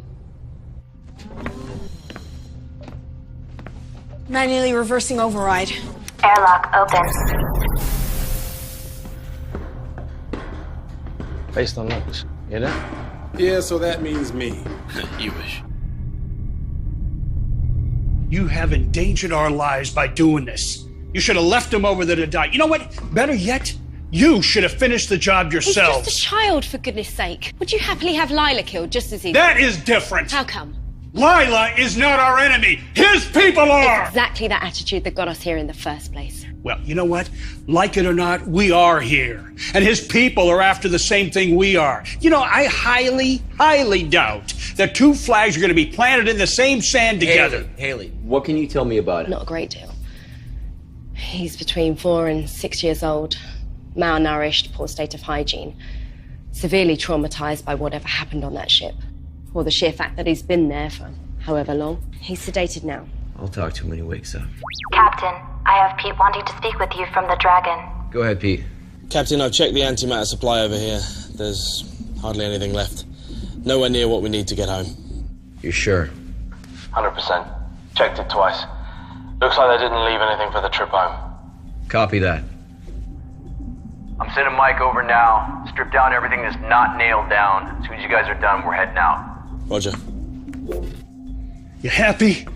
Manually reversing override. Airlock open. Based on looks, you know? Yeah, so that means me. You wish. You have endangered our lives by doing this. You should have left him over there to die. You know what? Better yet, you should have finished the job yourselves. He's just a child, for goodness sake. Would you happily have Lila killed just as easy? That is different. How come? Lila is not our enemy. His people are! It's exactly that attitude that got us here in the first place. Well, you know what? Like it or not, we are here. And his people are after the same thing we are. You know, I highly, highly doubt that two flags are going to be planted in the same sand together. Haley, what can you tell me about it? Not a great deal. He's between 4 and 6 years old, malnourished, poor state of hygiene, severely traumatized by whatever happened on that ship, or the sheer fact that he's been there for however long. He's sedated now. I'll talk to him when he wakes up. Captain, I have Pete wanting to speak with you from the Dragon. Go ahead, Pete. Captain, I've checked the antimatter supply over here. There's hardly anything left. Nowhere near what we need to get home. You sure? 100%. Checked it twice. Looks like they didn't leave anything for the trip home. Copy that. I'm sending Mike over now. Strip down everything that's not nailed down. As soon as you guys are done, we're heading out. Roger. You happy?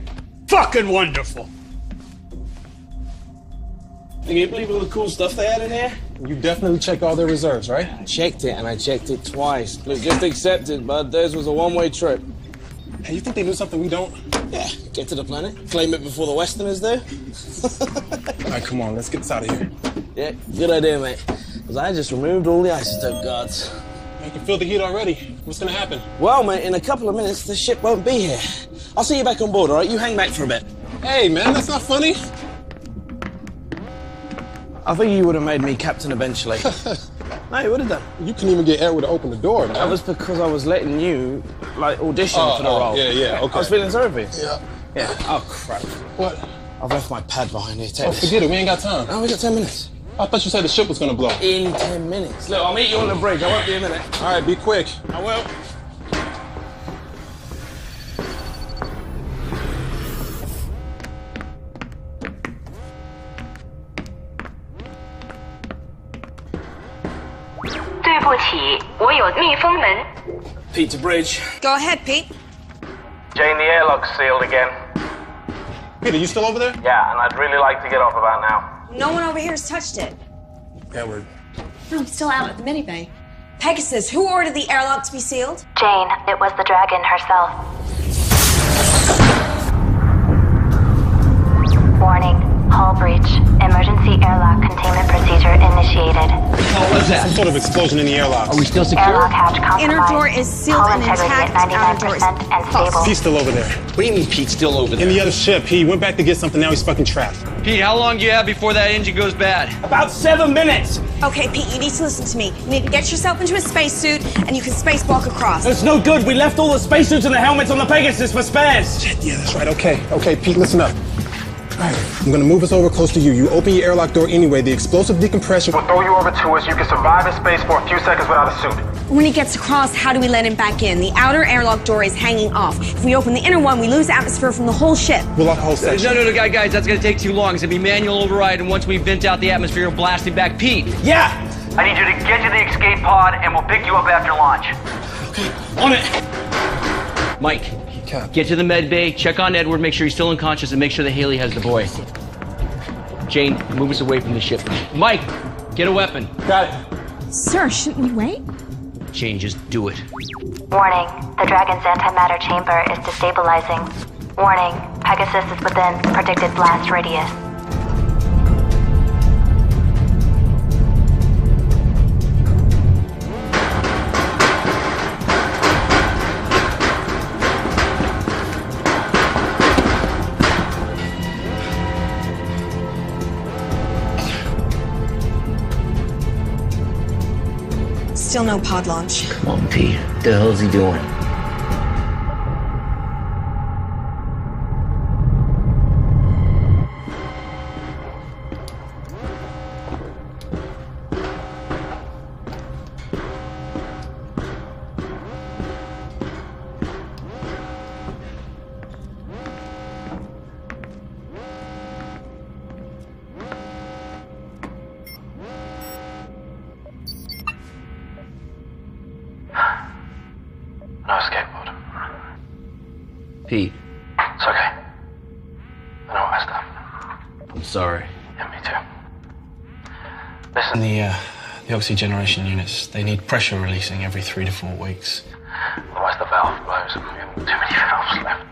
Fucking wonderful. Can you believe all the cool stuff they had in here? You definitely checked all their reserves, right? I checked it, and I checked it twice. Look, just accept it, bud. Theirs was a one-way trip. Hey, you think they knew something we don't? Yeah, get to the planet, claim it before the Westerners do. All right, come on, let's get this out of here. Yeah, good idea, mate. Because I just removed all the isotope guards. I can feel the heat already. What's gonna happen? Well, mate, in a couple of minutes, the ship won't be here. I'll see you back on board, all right? You hang back for a bit. Hey, man, that's not funny. I think you would have made me captain eventually. No, you would have done. You couldn't even get Edward to open the door, man. That was because I was letting you, like, audition for the role. Yeah, okay. I was feeling sorry for you. Yeah. Yeah. Oh, crap. What? I've left my pad behind here. Take this. Forget it. We ain't got time. Oh, we got 10 minutes. I thought you said the ship was gonna blow. In 10 minutes. Look, I'll meet you on the bridge. I won't be a minute. All right, be quick. I will. 不起，我有密封门。 Pete to bridge. Go ahead, Pete. Jane, the airlock's sealed again. Peter, you still over there? Yeah, and I'd really like to get off about now. No one over here has touched it. Edward. No, I'm still out at the mini-bay. Pegasus, who ordered the airlock to be sealed? Jane, it was the dragon herself. Warning, hull breach. Emergency airlock containment procedure initiated. What was that? Some sort of explosion in the airlock. Are we still secure? Airlock hatch compromised. Inner door is sealed Hull and integrity intact. at Outer door is 99% and stable. Pete's still over there. What do you mean Pete's still over there? In the other ship. He went back to get something, now he's fucking trapped. Pete, how long do you have before that engine goes bad? About 7 minutes. Okay, Pete, you need to listen to me. You need to get yourself into a spacesuit, and you can spacewalk across. It's no good. We left all the spacesuits and the helmets on the Pegasus for spares. Shit, yeah, that's right. Okay, Pete, listen up. All right, I'm gonna move us over close to you. You open your airlock door anyway. The explosive decompression We'll throw you over to us. You can survive in space for a few seconds without a suit. When he gets across, how do we let him back in? The outer airlock door is hanging off. If we open the inner one, we lose atmosphere from the whole ship. We'll lock the whole section. No, guys, that's gonna take too long. It's gonna be manual override, and once we vent out the atmosphere, we'll blast it back. Pete! Yeah! I need you to get to the escape pod, and we'll pick you up after launch. On it! Mike, get to the med bay, check on Edward, make sure he's still unconscious, and make sure that Haley has the boy. Jane, move us away from the ship. Mike, get a weapon. Got it. Sir, shouldn't we wait? Jane, just do it. Warning, the Dragon's antimatter chamber is destabilizing. Warning, Pegasus is within predicted blast radius. Still no pod launch. Come on, Pete. What the hell is he doing? No escape pod. Pete, It's okay. I know what messed up. I'm sorry. Yeah, me too. Listen, The oxygeneration units, they need pressure releasing every 3 to 4 weeks. otherwise the valve blows and we have too many valves left.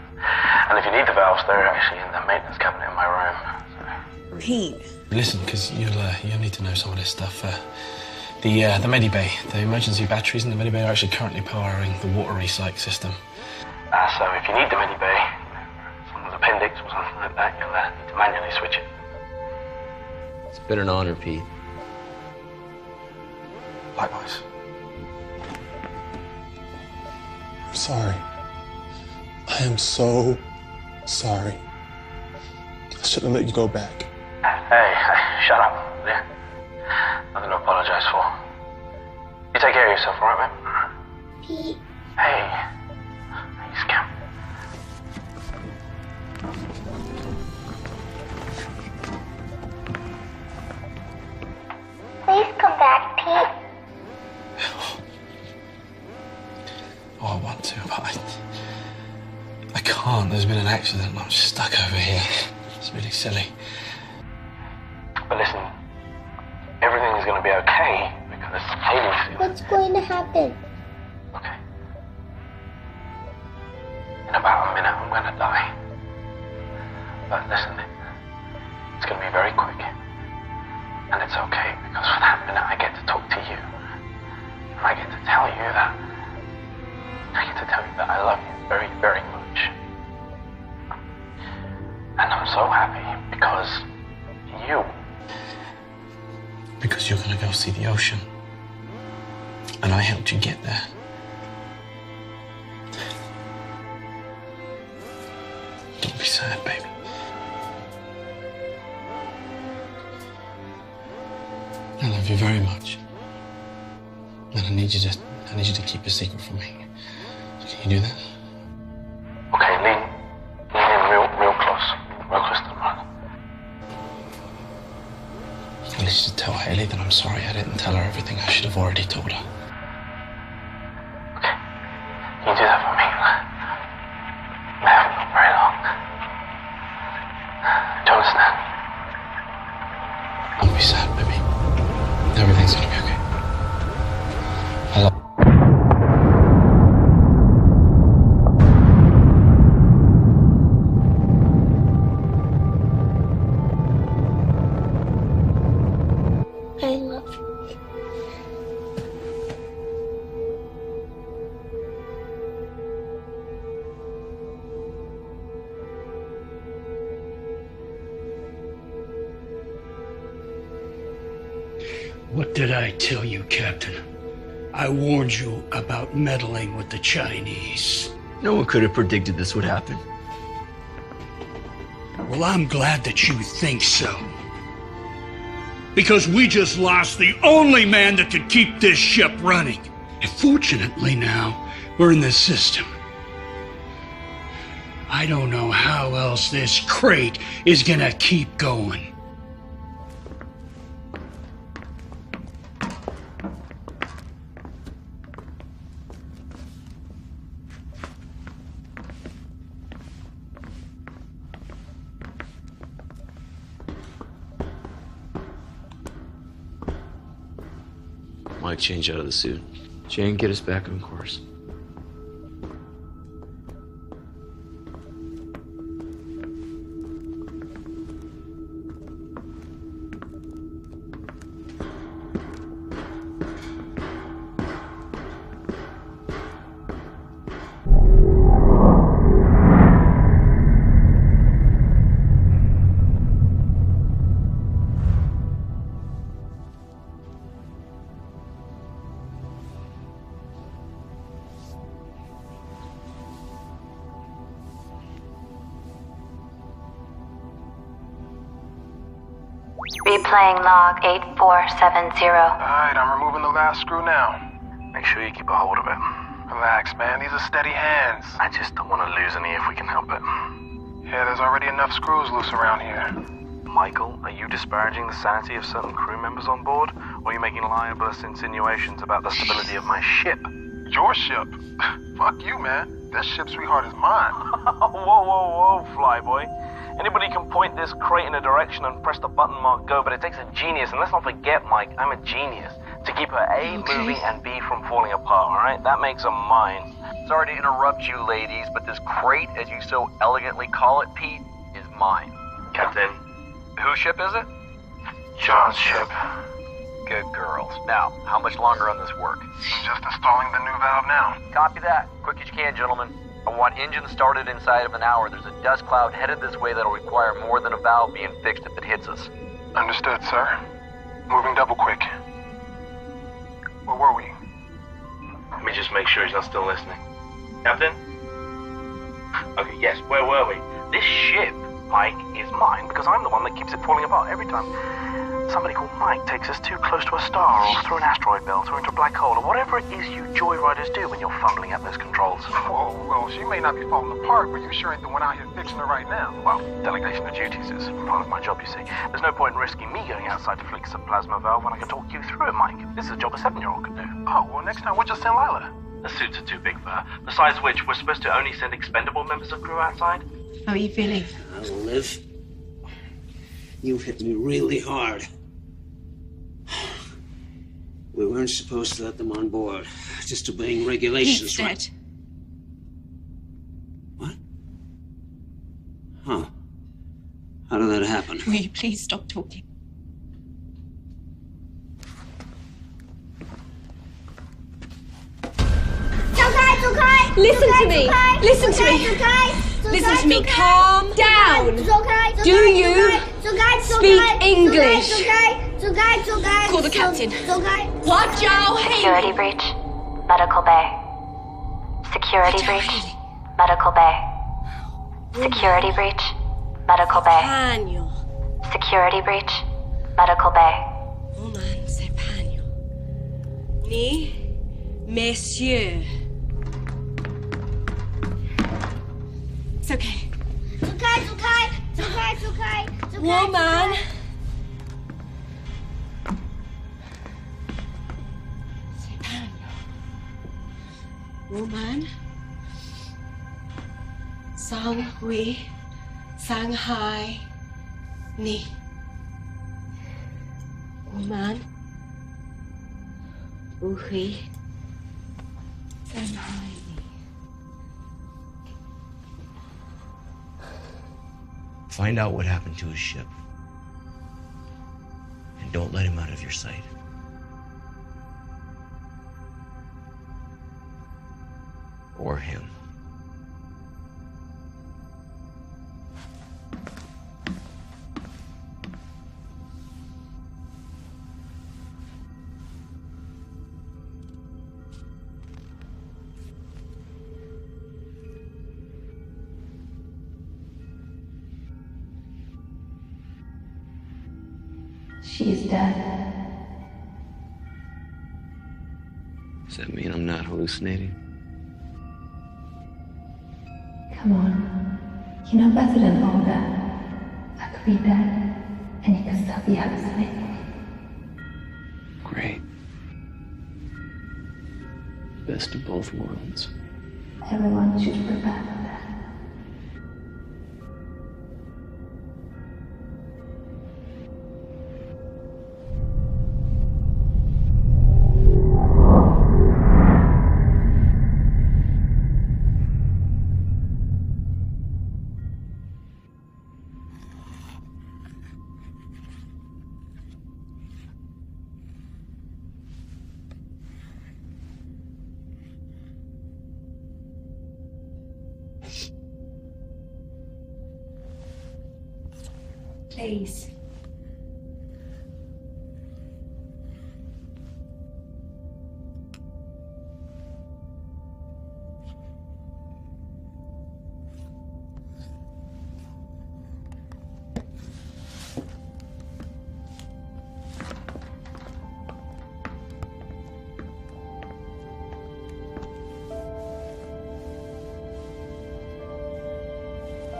And if you need the valves, they're actually in the maintenance cabinet in my room. Pete. Listen, because you'll need to know some of this stuff. The medibay, the emergency batteries in the medibay are actually currently powering the water recycle system. So if you need the medibay, someone's appendix or something like that, you'll need to manually switch it. It's been an honor, Pete. Likewise. I'm sorry. I am so sorry. I shouldn't have let you go back. Hey, shut up, yeah? Nothing to apologize for. You take care of yourself, all right, mate? Pete. Hey. You scamp. Please come back, Pete. Oh, I want to, but I can't. There's been an accident and I'm stuck over here. It's really silly. But listen, everything is going to be okay because Haley's... What's going to happen? Okay. In about a minute, I'm going to die. But listen, it's going to be very quick. And it's okay because for that minute, I get to talk to you. And I get to tell you that... I get to tell you that I love you very, very much. And I'm so happy because you... Because you're gonna go see the ocean. And I helped you get there. Don't be sad, baby. I love you very much. And I need you to keep a secret from me. Can you do that? Okay, lean in real close to the brother. At least just tell Haley that I'm sorry I didn't tell her everything I should have already told her. Everything's gonna be okay. I love you. What did I tell you, Captain? I warned you about meddling with the Chinese. No one could have predicted this would happen. Well, I'm glad that you think so. Because we just lost the only man that could keep this ship running. And fortunately now, we're in the system. I don't know how else this crate is gonna keep going. Mike, change out of the suit. Jane, get us back on course. Replaying log 8470. Alright, I'm removing the last screw now. Make sure you keep a hold of it. Relax, man. These are steady hands. I just don't want to lose any if we can help it. Yeah, there's already enough screws loose around here. Michael, are you disparaging the sanity of certain crew members on board? Or are you making libelous insinuations about the stability of my ship? Your ship? Fuck you, man. This ship, sweetheart, is mine. Whoa, flyboy. Anybody can point this crate in a direction and press the button marked go, but it takes a genius, and let's not forget, Mike, I'm a genius, to keep her A moving and B from falling apart, alright? That makes her mine. Sorry to interrupt you, ladies, but this crate, as you so elegantly call it, Pete, is mine. Captain. Whose ship is it? John's ship. Good girls. Now, how much longer on this work? I'm just installing the new valve now. Copy that. Quick as you can, gentlemen. I want engines started inside of an hour. There's a dust cloud headed this way that'll require more than a valve being fixed if it hits us. Understood, sir. Moving double quick. Where were we? Let me just make sure he's not still listening. Captain? Okay, yes, where were we? This ship, Mike, is mine because I'm the one that keeps it falling apart every time somebody called Mike takes us too close to a star or through an asteroid belt or into a black hole or whatever it is you joyriders do when you're fumbling at those controls. Whoa, well, she may not be falling apart, but you sure ain't the one out here fixing her right now. Well, delegation of duties is part of my job, you see. There's no point in risking me going outside to fix a plasma valve when I can talk you through it, Mike. This is a job a 7-year-old could do. Oh, well, next time we'll just send Lila. The suits are too big for her. Besides which, we're supposed to only send expendable members of crew outside. How are you feeling? Liv, you hit me really hard. We weren't supposed to let them on board. Just obeying regulations. Pete's dead. What? Huh. How did that happen? Will you please stop talking? Listen to me. Listen to me. Listen to me. Calm down. Do you speak English? Call the captain. What, Joe? Security breach. Medical bay. Security breach. Medical bay. Security breach. Medical bay. Daniel. Security breach. Medical bay. Woman, c'est Daniel. Ni, messieurs. It's okay. Woman. Woman. Sang Hui. Shanghai. Ni. Woman. 乌黑在哪里？ Find out what happened to his ship. And don't let him out of your sight. Or him. She's dead. Does that mean I'm not hallucinating? Come on. You know better than all that. I could be dead, and you could still be hallucinating. Great. Best of both worlds. Everyone should prepare for that. Please.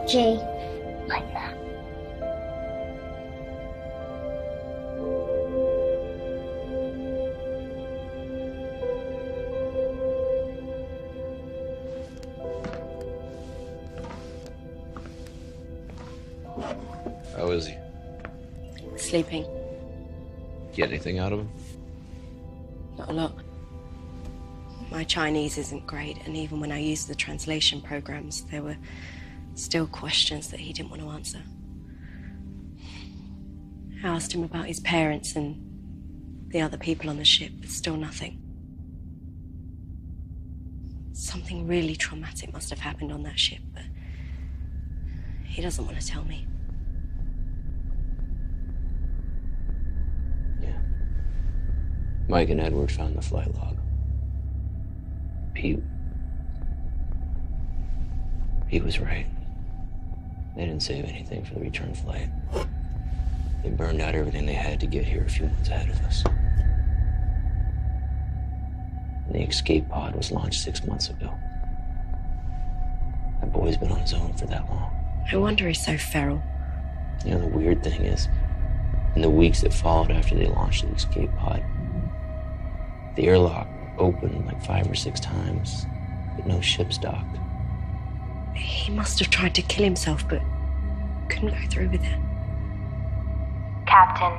Jay. Like that. How is he? Sleeping. Get anything out of him? Not a lot. My Chinese isn't great, and even when I used the translation programs, there were still questions that he didn't want to answer. I asked him about his parents and the other people on the ship, but still nothing. Something really traumatic must have happened on that ship, but he doesn't want to tell me. Mike and Edward found the flight log. Pete. He was right. They didn't save anything for the return flight. They burned out everything they had to get here a few months ahead of us. And the escape pod was launched 6 months ago. That boy's been on his own for that long. No wonder he's so feral. You know, the weird thing is, in the weeks that followed after they launched the escape pod, the airlock opened like 5 or 6 times, but no ships docked. He must have tried to kill himself, but couldn't go through with it. Captain,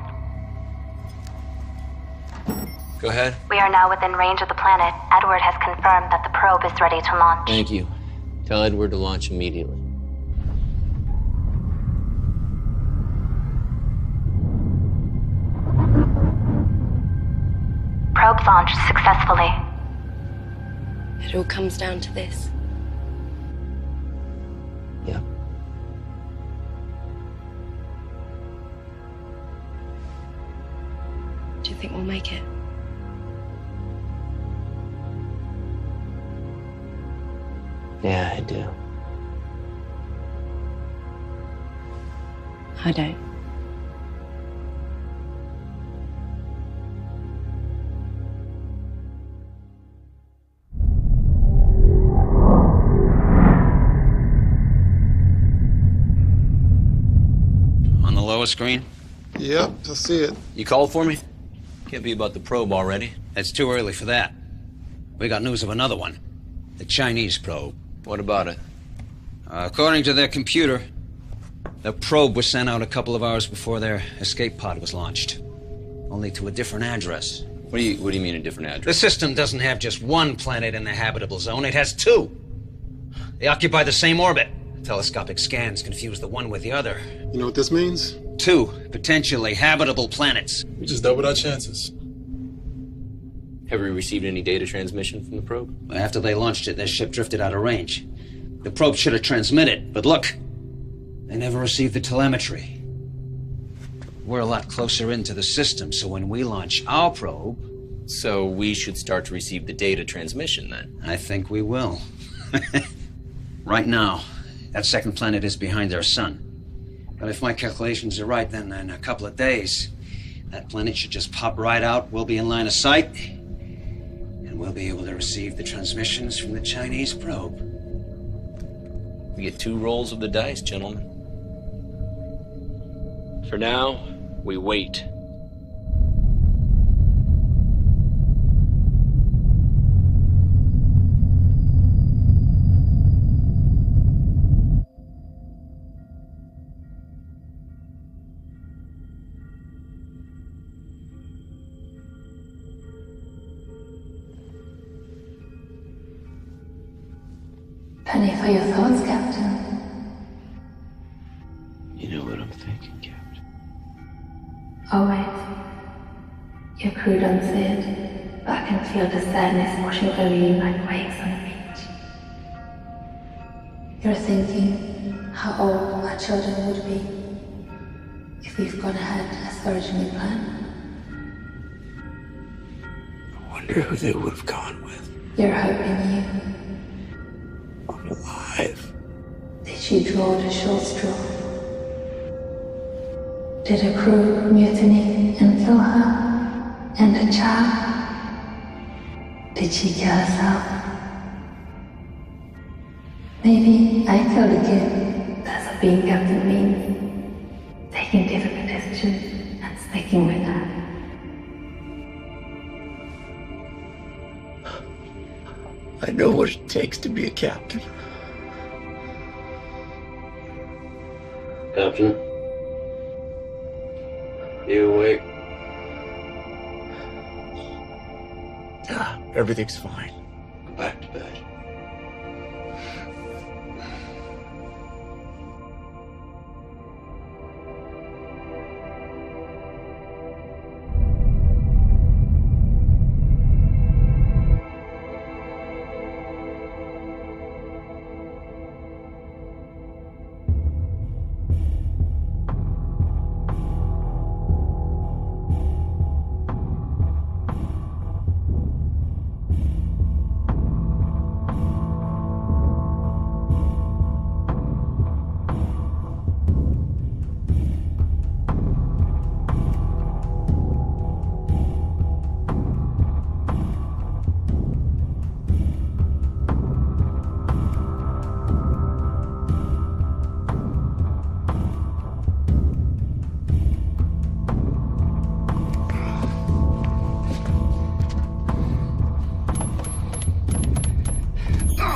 Go ahead. we are now within range of the planet. Edward has confirmed that the probe is ready to launch. Thank you. Tell Edward to launch immediately. Probe launched successfully. It all comes down to this. Yeah. Do you think we'll make it? Yeah, I do. I don't. On the lower screen? Yep, I see it. You called for me? Can't be about the probe already. It's too early for that. We got news of another one. The Chinese probe. What about it? According to their computer, the probe was sent out a couple of hours before their escape pod was launched. Only to a different address. What do you mean a different address? The system doesn't have just one planet in the habitable zone, it has two. They occupy the same orbit. Telescopic scans confuse the one with the other. You know what this means? Two potentially habitable planets. We just doubled our chances. Have we received any data transmission from the probe? After they launched it, their ship drifted out of range. The probe should have transmitted, but look, they never received the telemetry. We're a lot closer into the system, so when we launch our probe... So we should start to receive the data transmission, then? I think we will. Right now, that second planet is behind our sun. But if my calculations are right, then in a couple of days, that planet should just pop right out, we'll be in line of sight, and we'll be able to receive the transmissions from the Chinese probe. We get 2 rolls of the dice, gentlemen. For now, we wait. Penny for your thoughts, Captain. You know what I'm thinking, Captain. Oh wait. Your crew don't see it, but I can feel the sadness washing over you like waves on the beach. You're thinking how old our children would be if we've gone ahead as originally planned. I wonder who they would have gone with. You're hoping you. Alive. Did you draw the short straw? Did the crew mutiny and kill her? And the child? Did she kill herself? Maybe I killed the kid. That's what being captain means. Taking difficult decisions and sticking with her. I know what it takes to be a captain. Captain? You awake? Everything's fine. Go back to bed.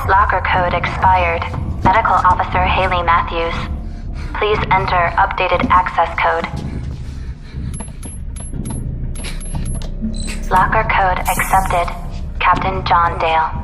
Locker code expired. Medical Officer Haley Matthews. Please enter updated access code. Locker code accepted. Captain John Dale.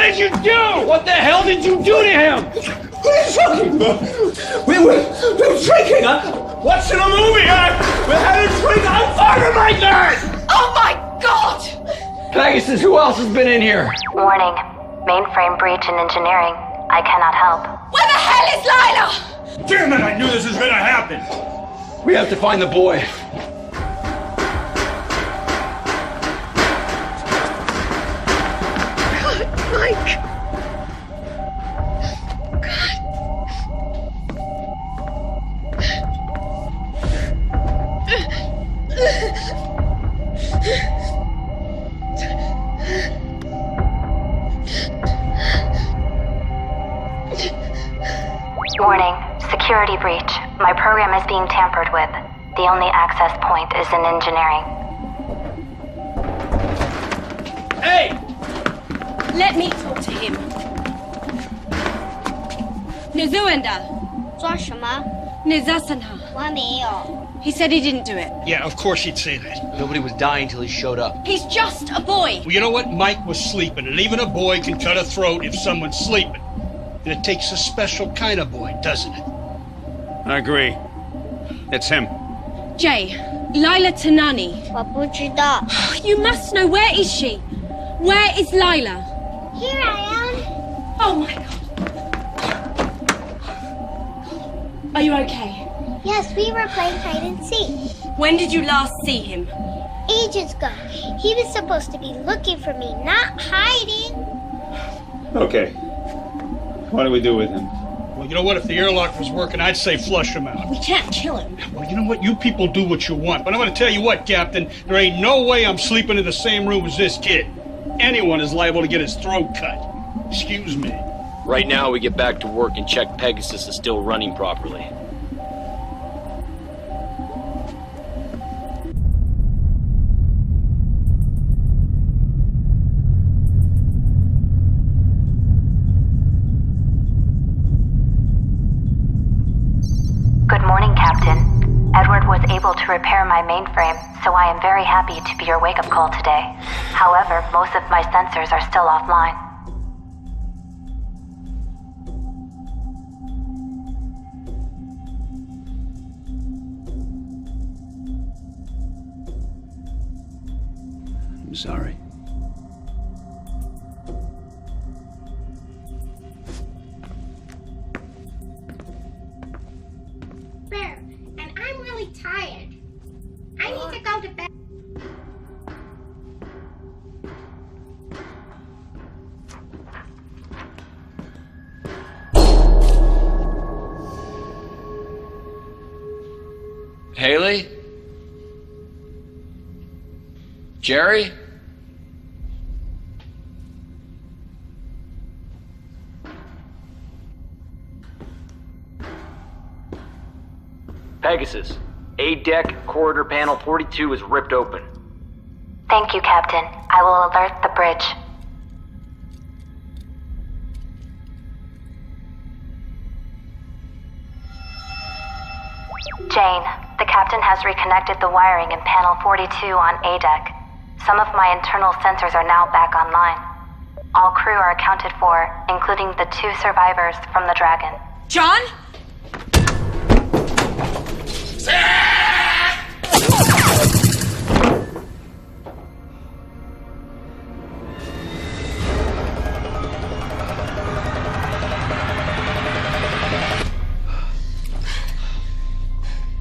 did you do? What the hell did you do to him? What are you talking about? We were drinking, huh? What's in a movie, huh? We had a drink. I'm fired like that! Oh my God! Pegasus, who else has been in here? Warning. Mainframe breach in engineering. I cannot help. Where the hell is Lila? Damn it, I knew this was gonna happen. We have to find the boy. Mike. Warning. Security breach. My program is being tampered with. The only access point is in engineering. Hey! Let me talk to him. Nizuenda. 抓什么？ Nizasanha. 我还没有。 He said he didn't do it. Yeah, of course he'd say that. Nobody was dying till he showed up. He's just a boy. Well, you know what? Mike was sleeping, and even a boy can cut a throat if someone's sleeping. And it takes a special kind of boy, doesn't it? I agree. It's him. Jay, Lila Tanani. 我不知道。 You must know. Where is she? Where is Lila? Here I am. Oh my God. Are you okay? Yes, we were playing hide and seek. When did you last see him? Ages ago. He was supposed to be looking for me, not hiding. Okay. What do we do with him? Well, you know what? If the airlock was working, I'd say flush him out. We can't kill him. Well, you know what? You people do what you want. But I'm going to tell you what, Captain. There ain't no way I'm sleeping in the same room as this kid. Anyone is liable to get his throat cut. Excuse me. Right now, we get back to work and check Pegasus is still running properly. Good morning, Captain. Edward was able to repair my mainframe, so I am very happy to be your wake-up call today. However, most of my sensors are still offline. I'm sorry. Bear, and I'm really tired. I need to go to bed. Haley? Jerry? Pegasus, A-deck corridor panel 42 is ripped open. Thank you, Captain. I will alert the bridge. Jane, the captain has reconnected the wiring in panel 42 on A-deck. Some of my internal sensors are now back online. All crew are accounted for, including the 2 survivors from the Dragon. John?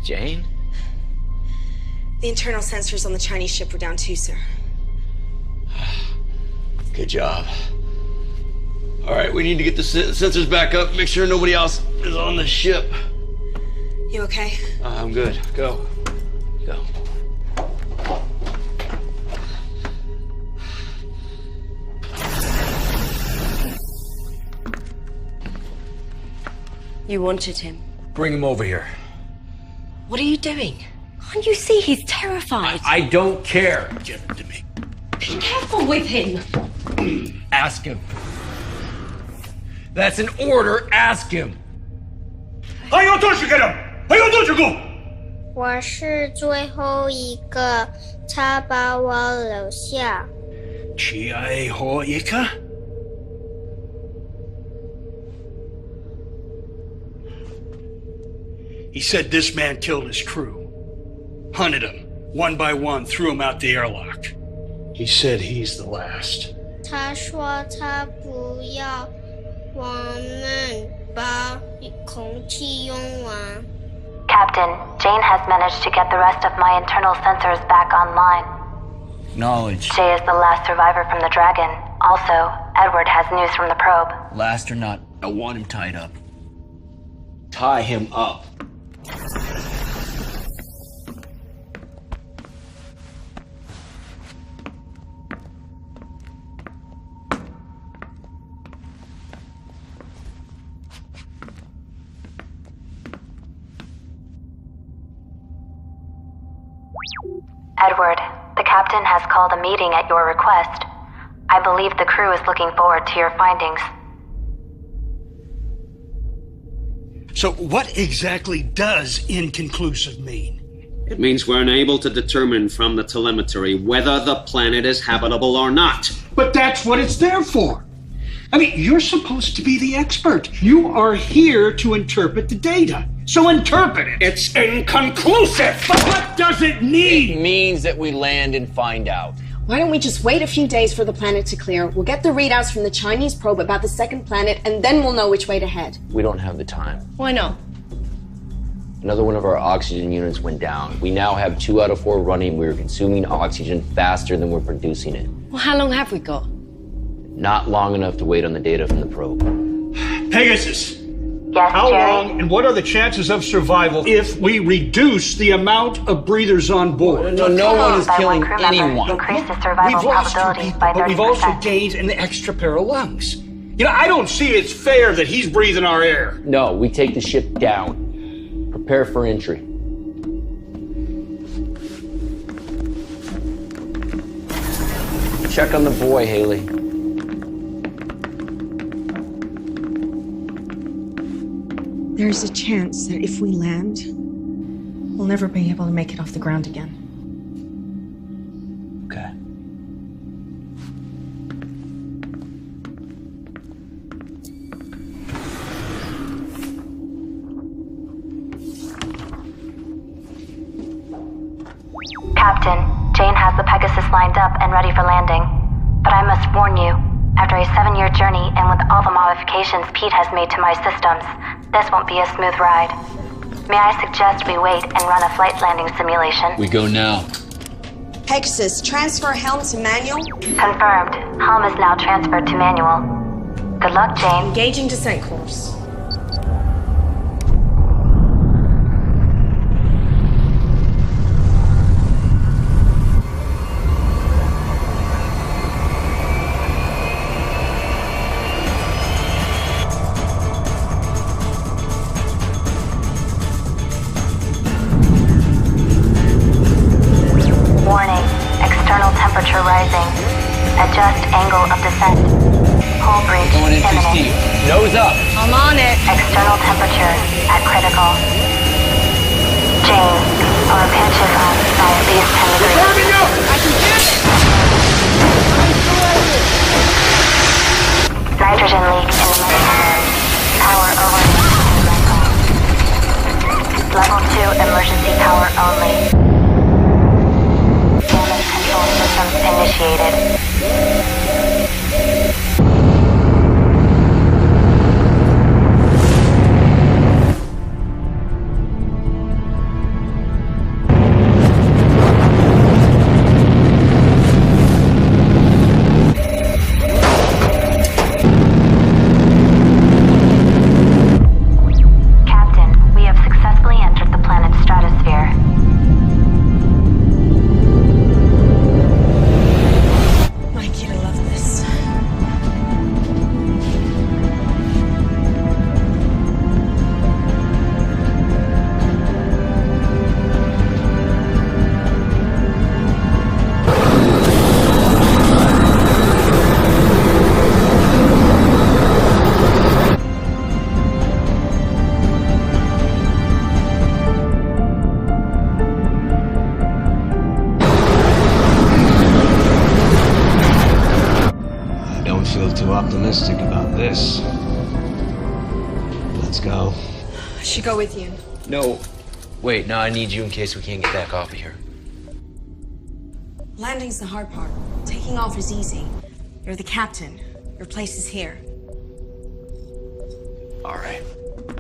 Jane? The internal sensors on the Chinese ship were down too, sir. Good job. All right, we need to get the sensors back up, make sure nobody else is on the ship. You okay? I'm good. Go. Go. You wanted him. Bring him over here. What are you doing? Can't you see he's terrified? I don't care. Give it to me. Be careful with him. Ask him. That's an order. Ask him. 还有多少个人？还有多少个？我是最后一个，他把我留下。最后一个？ He said this man killed his crew. Hunted them, one by one, threw them out the airlock. He said he's the last. 他说他不要我们把空气用完。 Captain, Jane has managed to get the rest of my internal sensors back online. Knowledge. Jay is the last survivor from the Dragon. Also, Edward has news from the probe. Last or not, I want him tied up. Tie him up. Edward, the captain has called a meeting at your request. I believe the crew is looking forward to your findings. So what exactly does inconclusive mean? It means we're unable to determine from the telemetry whether the planet is habitable or not. But that's what it's there for. I mean, you're supposed to be the expert. You are here to interpret the data. So interpret it. It's inconclusive. But what does it mean? It means that we land and find out. Why don't we just wait a few days for the planet to clear? We'll get the readouts from the Chinese probe about the second planet, and then we'll know which way to head. We don't have the time. Why not? Another one of our oxygen units went down. We now have 2 out of 4 running. We're consuming oxygen faster than we're producing it. Well, how long have we got? Not long enough to wait on the data from the probe. Pegasus. Yes, How Jerry? long and what are the chances of survival if we reduce the amount of breathers on board? No one is killing anyone. Increase the survival We've lost 2 probability people, by but we've also 30%. gained an extra pair of lungs. You know, I don't see it's fair that he's breathing our air. No, we take the ship down. Prepare for entry. Check on the boy, Haley. There's a chance that if we land, we'll never be able to make it off the ground again. Okay. Captain, Jane has the Pegasus lined up and ready for landing. But I must warn you, after a 7-year journey and with all the modifications Pete has made to my systems, this won't be a smooth ride. May I suggest we wait and run a flight landing simulation? We go now. Pegasus, transfer helm to manual. Confirmed. Helm is now transferred to manual. Good luck, Jane. Engaging descent course. Warning. External temperature rising. Adjust angle of descent. Hull breach Going in too imminent. steep. Nose up. I'm on it. External temperature at critical. Jane, our pitch is on by at least 10 degrees. I can do it. Nitrogen leak in the main. Power over. Level 2 emergency power only. Damage control systems initiated. Captain, we have successfully entered the planet's stratosphere. Mikey, I love this. I don't feel too optimistic about this. Let's go. I should go with you. No. Wait, no, I need you in case we can't get back off of here. Landing's the hard part. Taking off is easy. You're the captain. Your place is here. All right.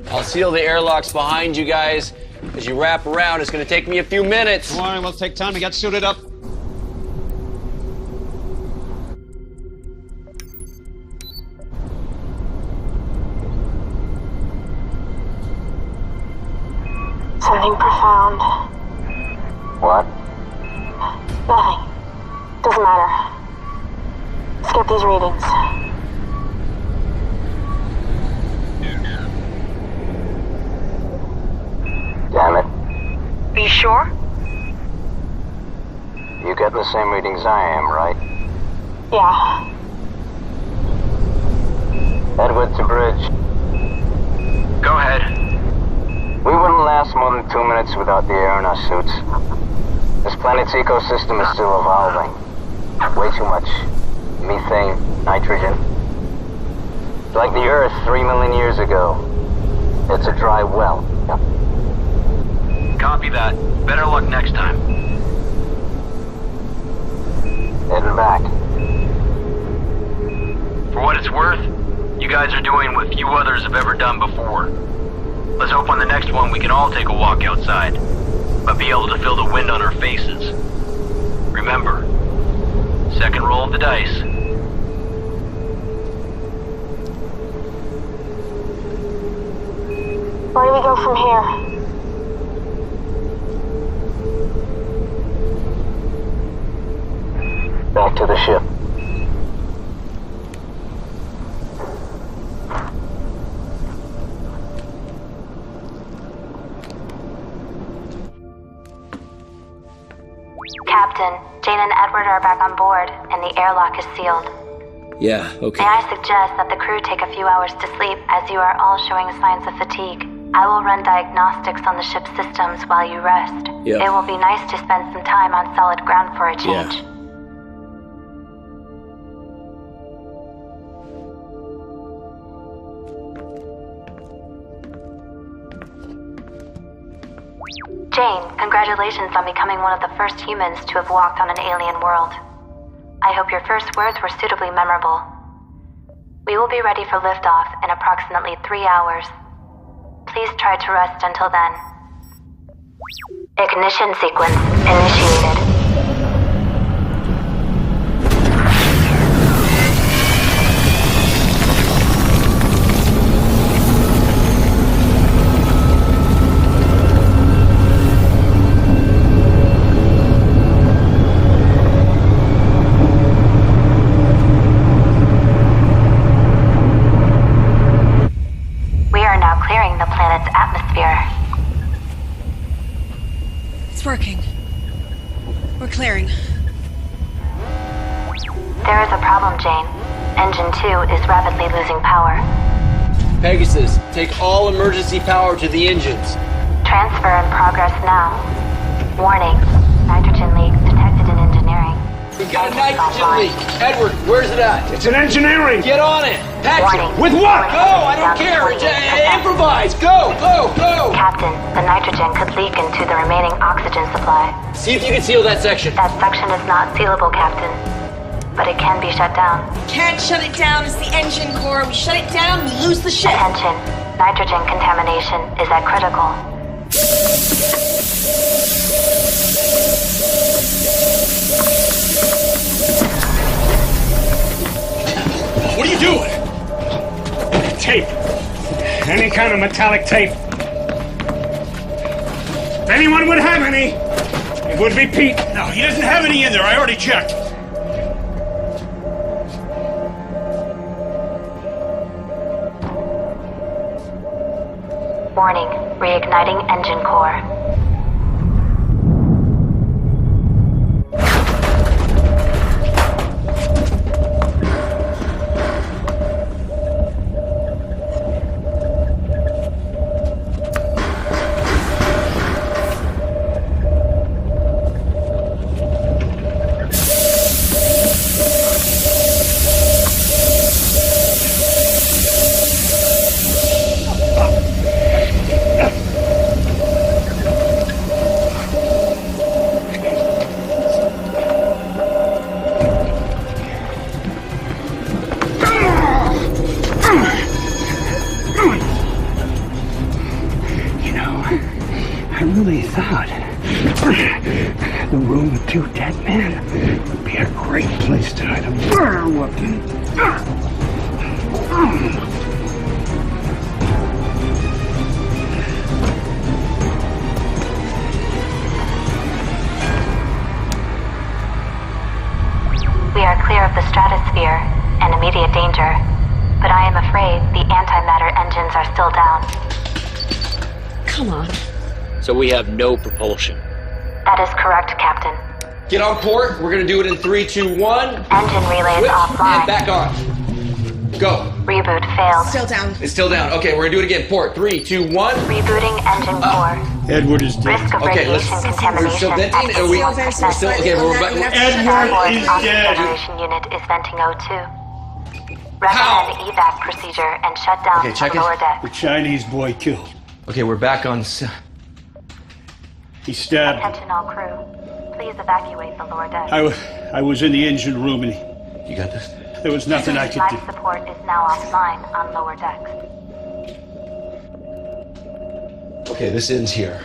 I'll seal the airlocks behind you guys. As you wrap around, it's going to take me a few minutes. Don't worry, we'll take time to get suited up. Something profound. What? Nothing. Doesn't matter. Let's get these readings. Damn it. Are you sure? You getting the same readings I am, right? Yeah. Edward to bridge. Go ahead. We wouldn't last more than 2 minutes without the air in our suits. This planet's ecosystem is still evolving. Way too much methane, nitrogen. Like the Earth 3 million years ago. It's a dry well. Copy that. Better luck next time. Heading back. For what it's worth, you guys are doing what few others have ever done before. Let's hope on the next one we can all take a walk outside, but be able to feel the wind on our faces. Remember, second roll of the dice. Where do we go from here? Back to the ship. Captain, Jane and Edward are back on board, and the airlock is sealed. Yeah, okay. May I suggest that the crew take a few hours to sleep, as you are all showing signs of fatigue. I will run diagnostics on the ship's systems while you rest. Yeah. It will be nice to spend some time on solid ground for a change. Jane, congratulations on becoming one of the first humans to have walked on an alien world. I hope your first words were suitably memorable. We will be ready for liftoff in approximately 3 hours. Please try to rest until then. Ignition sequence initiated. Clearing the planet's atmosphere. It's working. We're clearing. There is a problem, Jane. Engine 2 is rapidly losing power. Pegasus, take all emergency power to the engines. Transfer in progress now. Warning, nitrogen leak detected in engineering. We've got a nitrogen leak. Edward, where's it at? It's in engineering. Get on it. Patrick. With what? Go, I don't care. Improvise. Go. Captain, the nitrogen could leak into the remaining oxygen supply. See if you can seal that section. That section is not sealable, Captain. But it can be shut down. Can't shut it down. It's the engine core. We shut it down, we lose the ship. Attention. Nitrogen contamination is at critical. What are you doing? Tape. Any kind of metallic tape. If anyone would have any, it would be Pete. No, he doesn't have any in there. I already checked. Warning, reigniting engine core. really thought the room with 2 dead men would be a great place to hide a murder weapon. We are clear of the stratosphere and immediate danger, but I am afraid the antimatter engines are still down. Come on. So we have no propulsion. That is correct, Captain. Get on port. We're gonna do it in 3, 2, 1. Engine relay is Switch offline. and back on. Go. Reboot failed. Still down. It's still down. Okay, we're gonna do it again. Port. 3, 2, 1. Rebooting engine core. Edward is dead. Risk of Okay, radiation we're contamination still venting, at and we're 61%. still okay. We're back. Edward is dead. Generation unit is venting O2. Recommend evac procedure and shut down Okay, check the lower it. deck. The Chinese boy killed. Okay, we're back on. He stabbed. Attention all crew. Please evacuate the lower deck. I was in the engine room and You got this? there was nothing I could do. Life support is now offline on lower decks. Okay, this ends here.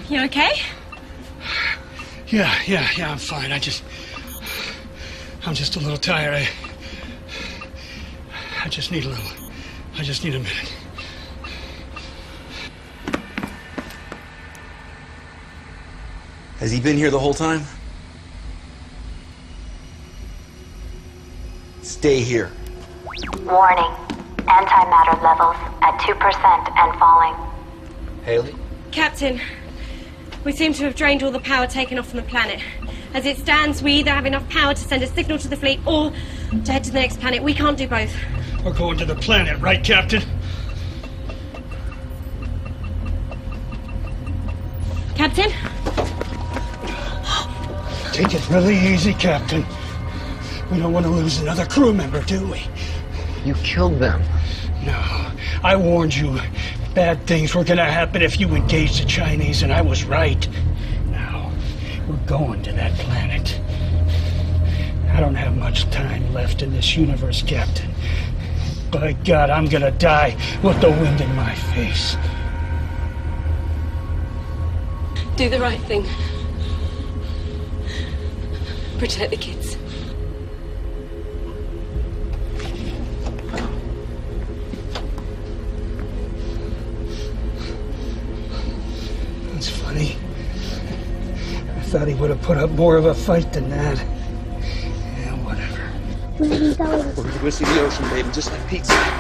You okay? Yeah, I'm fine. I'm just a little tired. I just need a minute. Has he been here the whole time? Stay here. Warning. Antimatter levels at 2% and falling. Haley? Captain, we seem to have drained all the power taken off from the planet. As it stands, we either have enough power to send a signal to the fleet or to head to the next planet. We can't do both. We're going to the planet, right, Captain? Captain? Take it really easy, Captain. We don't want to lose another crew member, do we? You killed them. No, I warned you. Bad things were gonna happen if you engaged the Chinese, and I was right. Now, we're going to that planet. I don't have much time left in this universe, Captain. By God, I'm gonna die with the wind in my face. Do the right thing. Protect the kids. It's funny. I thought he would have put up more of a fight than that. Yeah, whatever. We're gonna go see the ocean, babe, just like Pete said.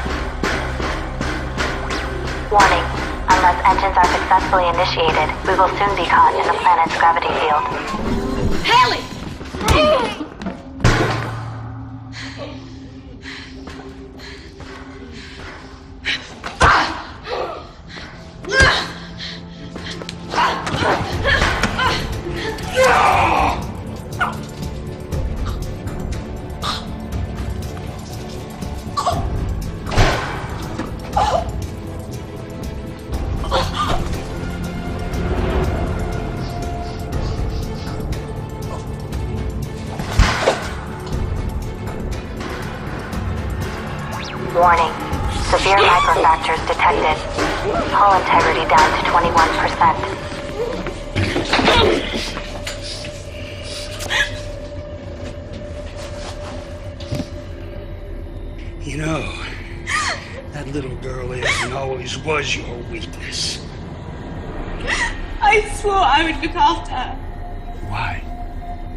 Warning. Unless engines are successfully initiated, we will soon be caught in the planet's gravity field. Haley! Warning. Severe microfractures detected. Hull integrity down to 21%. You know, that little girl is and always was your weakness. I swore I would look after her. Why?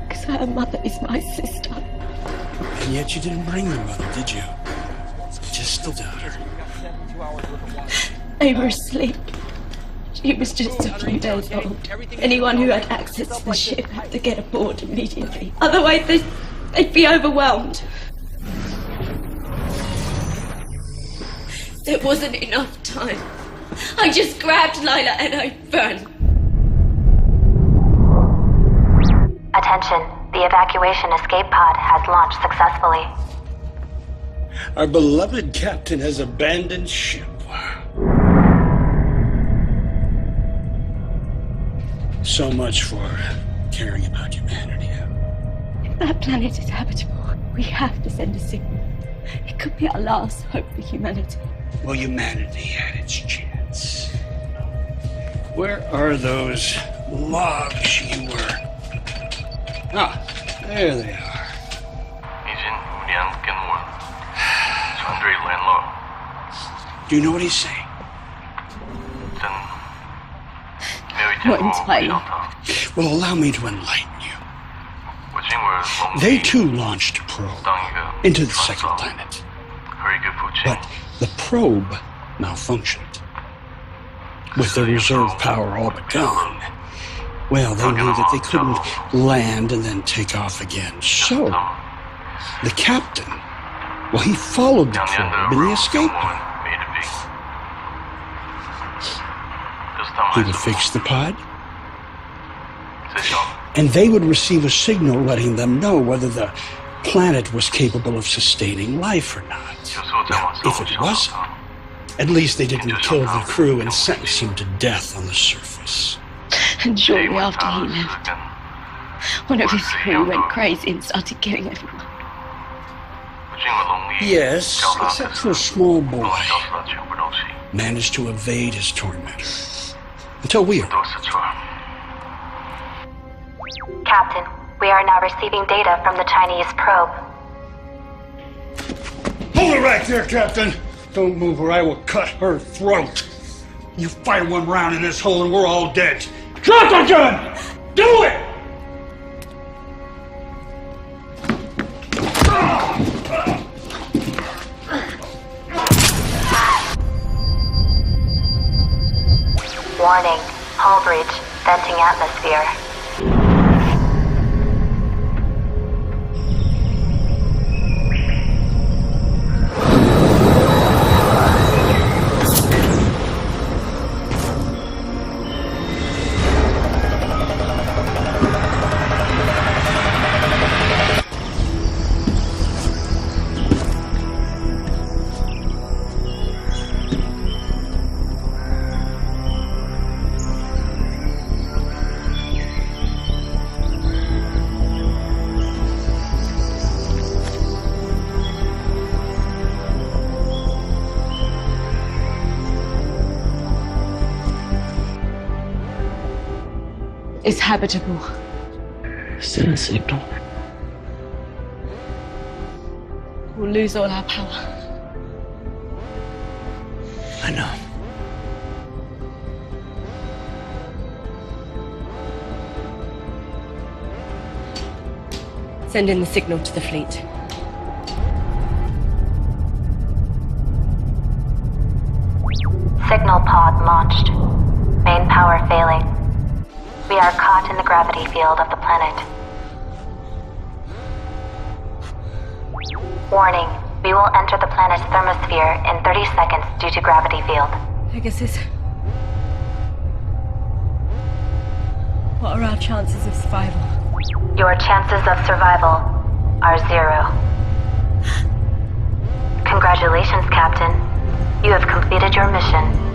Because her mother is my sister. And yet you didn't bring the mother, did you? Just the daughter. They were asleep. She was just a few days old. Anyone who had access to the ship had to get aboard immediately. Otherwise, they'd be overwhelmed. There wasn't enough time. I just grabbed Lila and I ran. Attention. The evacuation escape pod has launched successfully. Our beloved captain has abandoned ship. So much for caring about humanity. If that planet is habitable, we have to send a signal. It could be our last hope for humanity. Well, humanity had its chance. Where are those logs you were? Ah, there they are. Do you know what he's saying? Not entirely. Well, allow me to enlighten you. They too launched a probe into the second planet. But the probe malfunctioned. With their reserve power all but gone, well, they knew that they couldn't land and then take off again. So, the captain, well, he followed the probe in the escape pod. He would fix the pod, and they would receive a signal letting them know whether the planet was capable of sustaining life or not. Now, if it wasn't, at least they didn't kill the crew and sentence him to death on the surface. And shortly after he left, one of his crew went crazy and started killing everyone. Yes, except for a small boy. Managed to evade his tormentor. Until we arrived. Captain, we are now receiving data from the Chinese probe. Hold it right there, Captain! Don't move or I will cut her throat. You fire one round in this hole and we're all dead. Drop the gun! Do it! Warning, hull breach, venting atmosphere. It's habitable. Send a signal. We'll lose all our power. I know. Send in the signal to the fleet. Signal pod launched. Main power failing. We are caught in the gravity field of the planet. Warning, we will enter the planet's thermosphere in 30 seconds due to gravity field. Pegasus. What are our chances of survival? Your chances of survival are 0. Congratulations, Captain. You have completed your mission.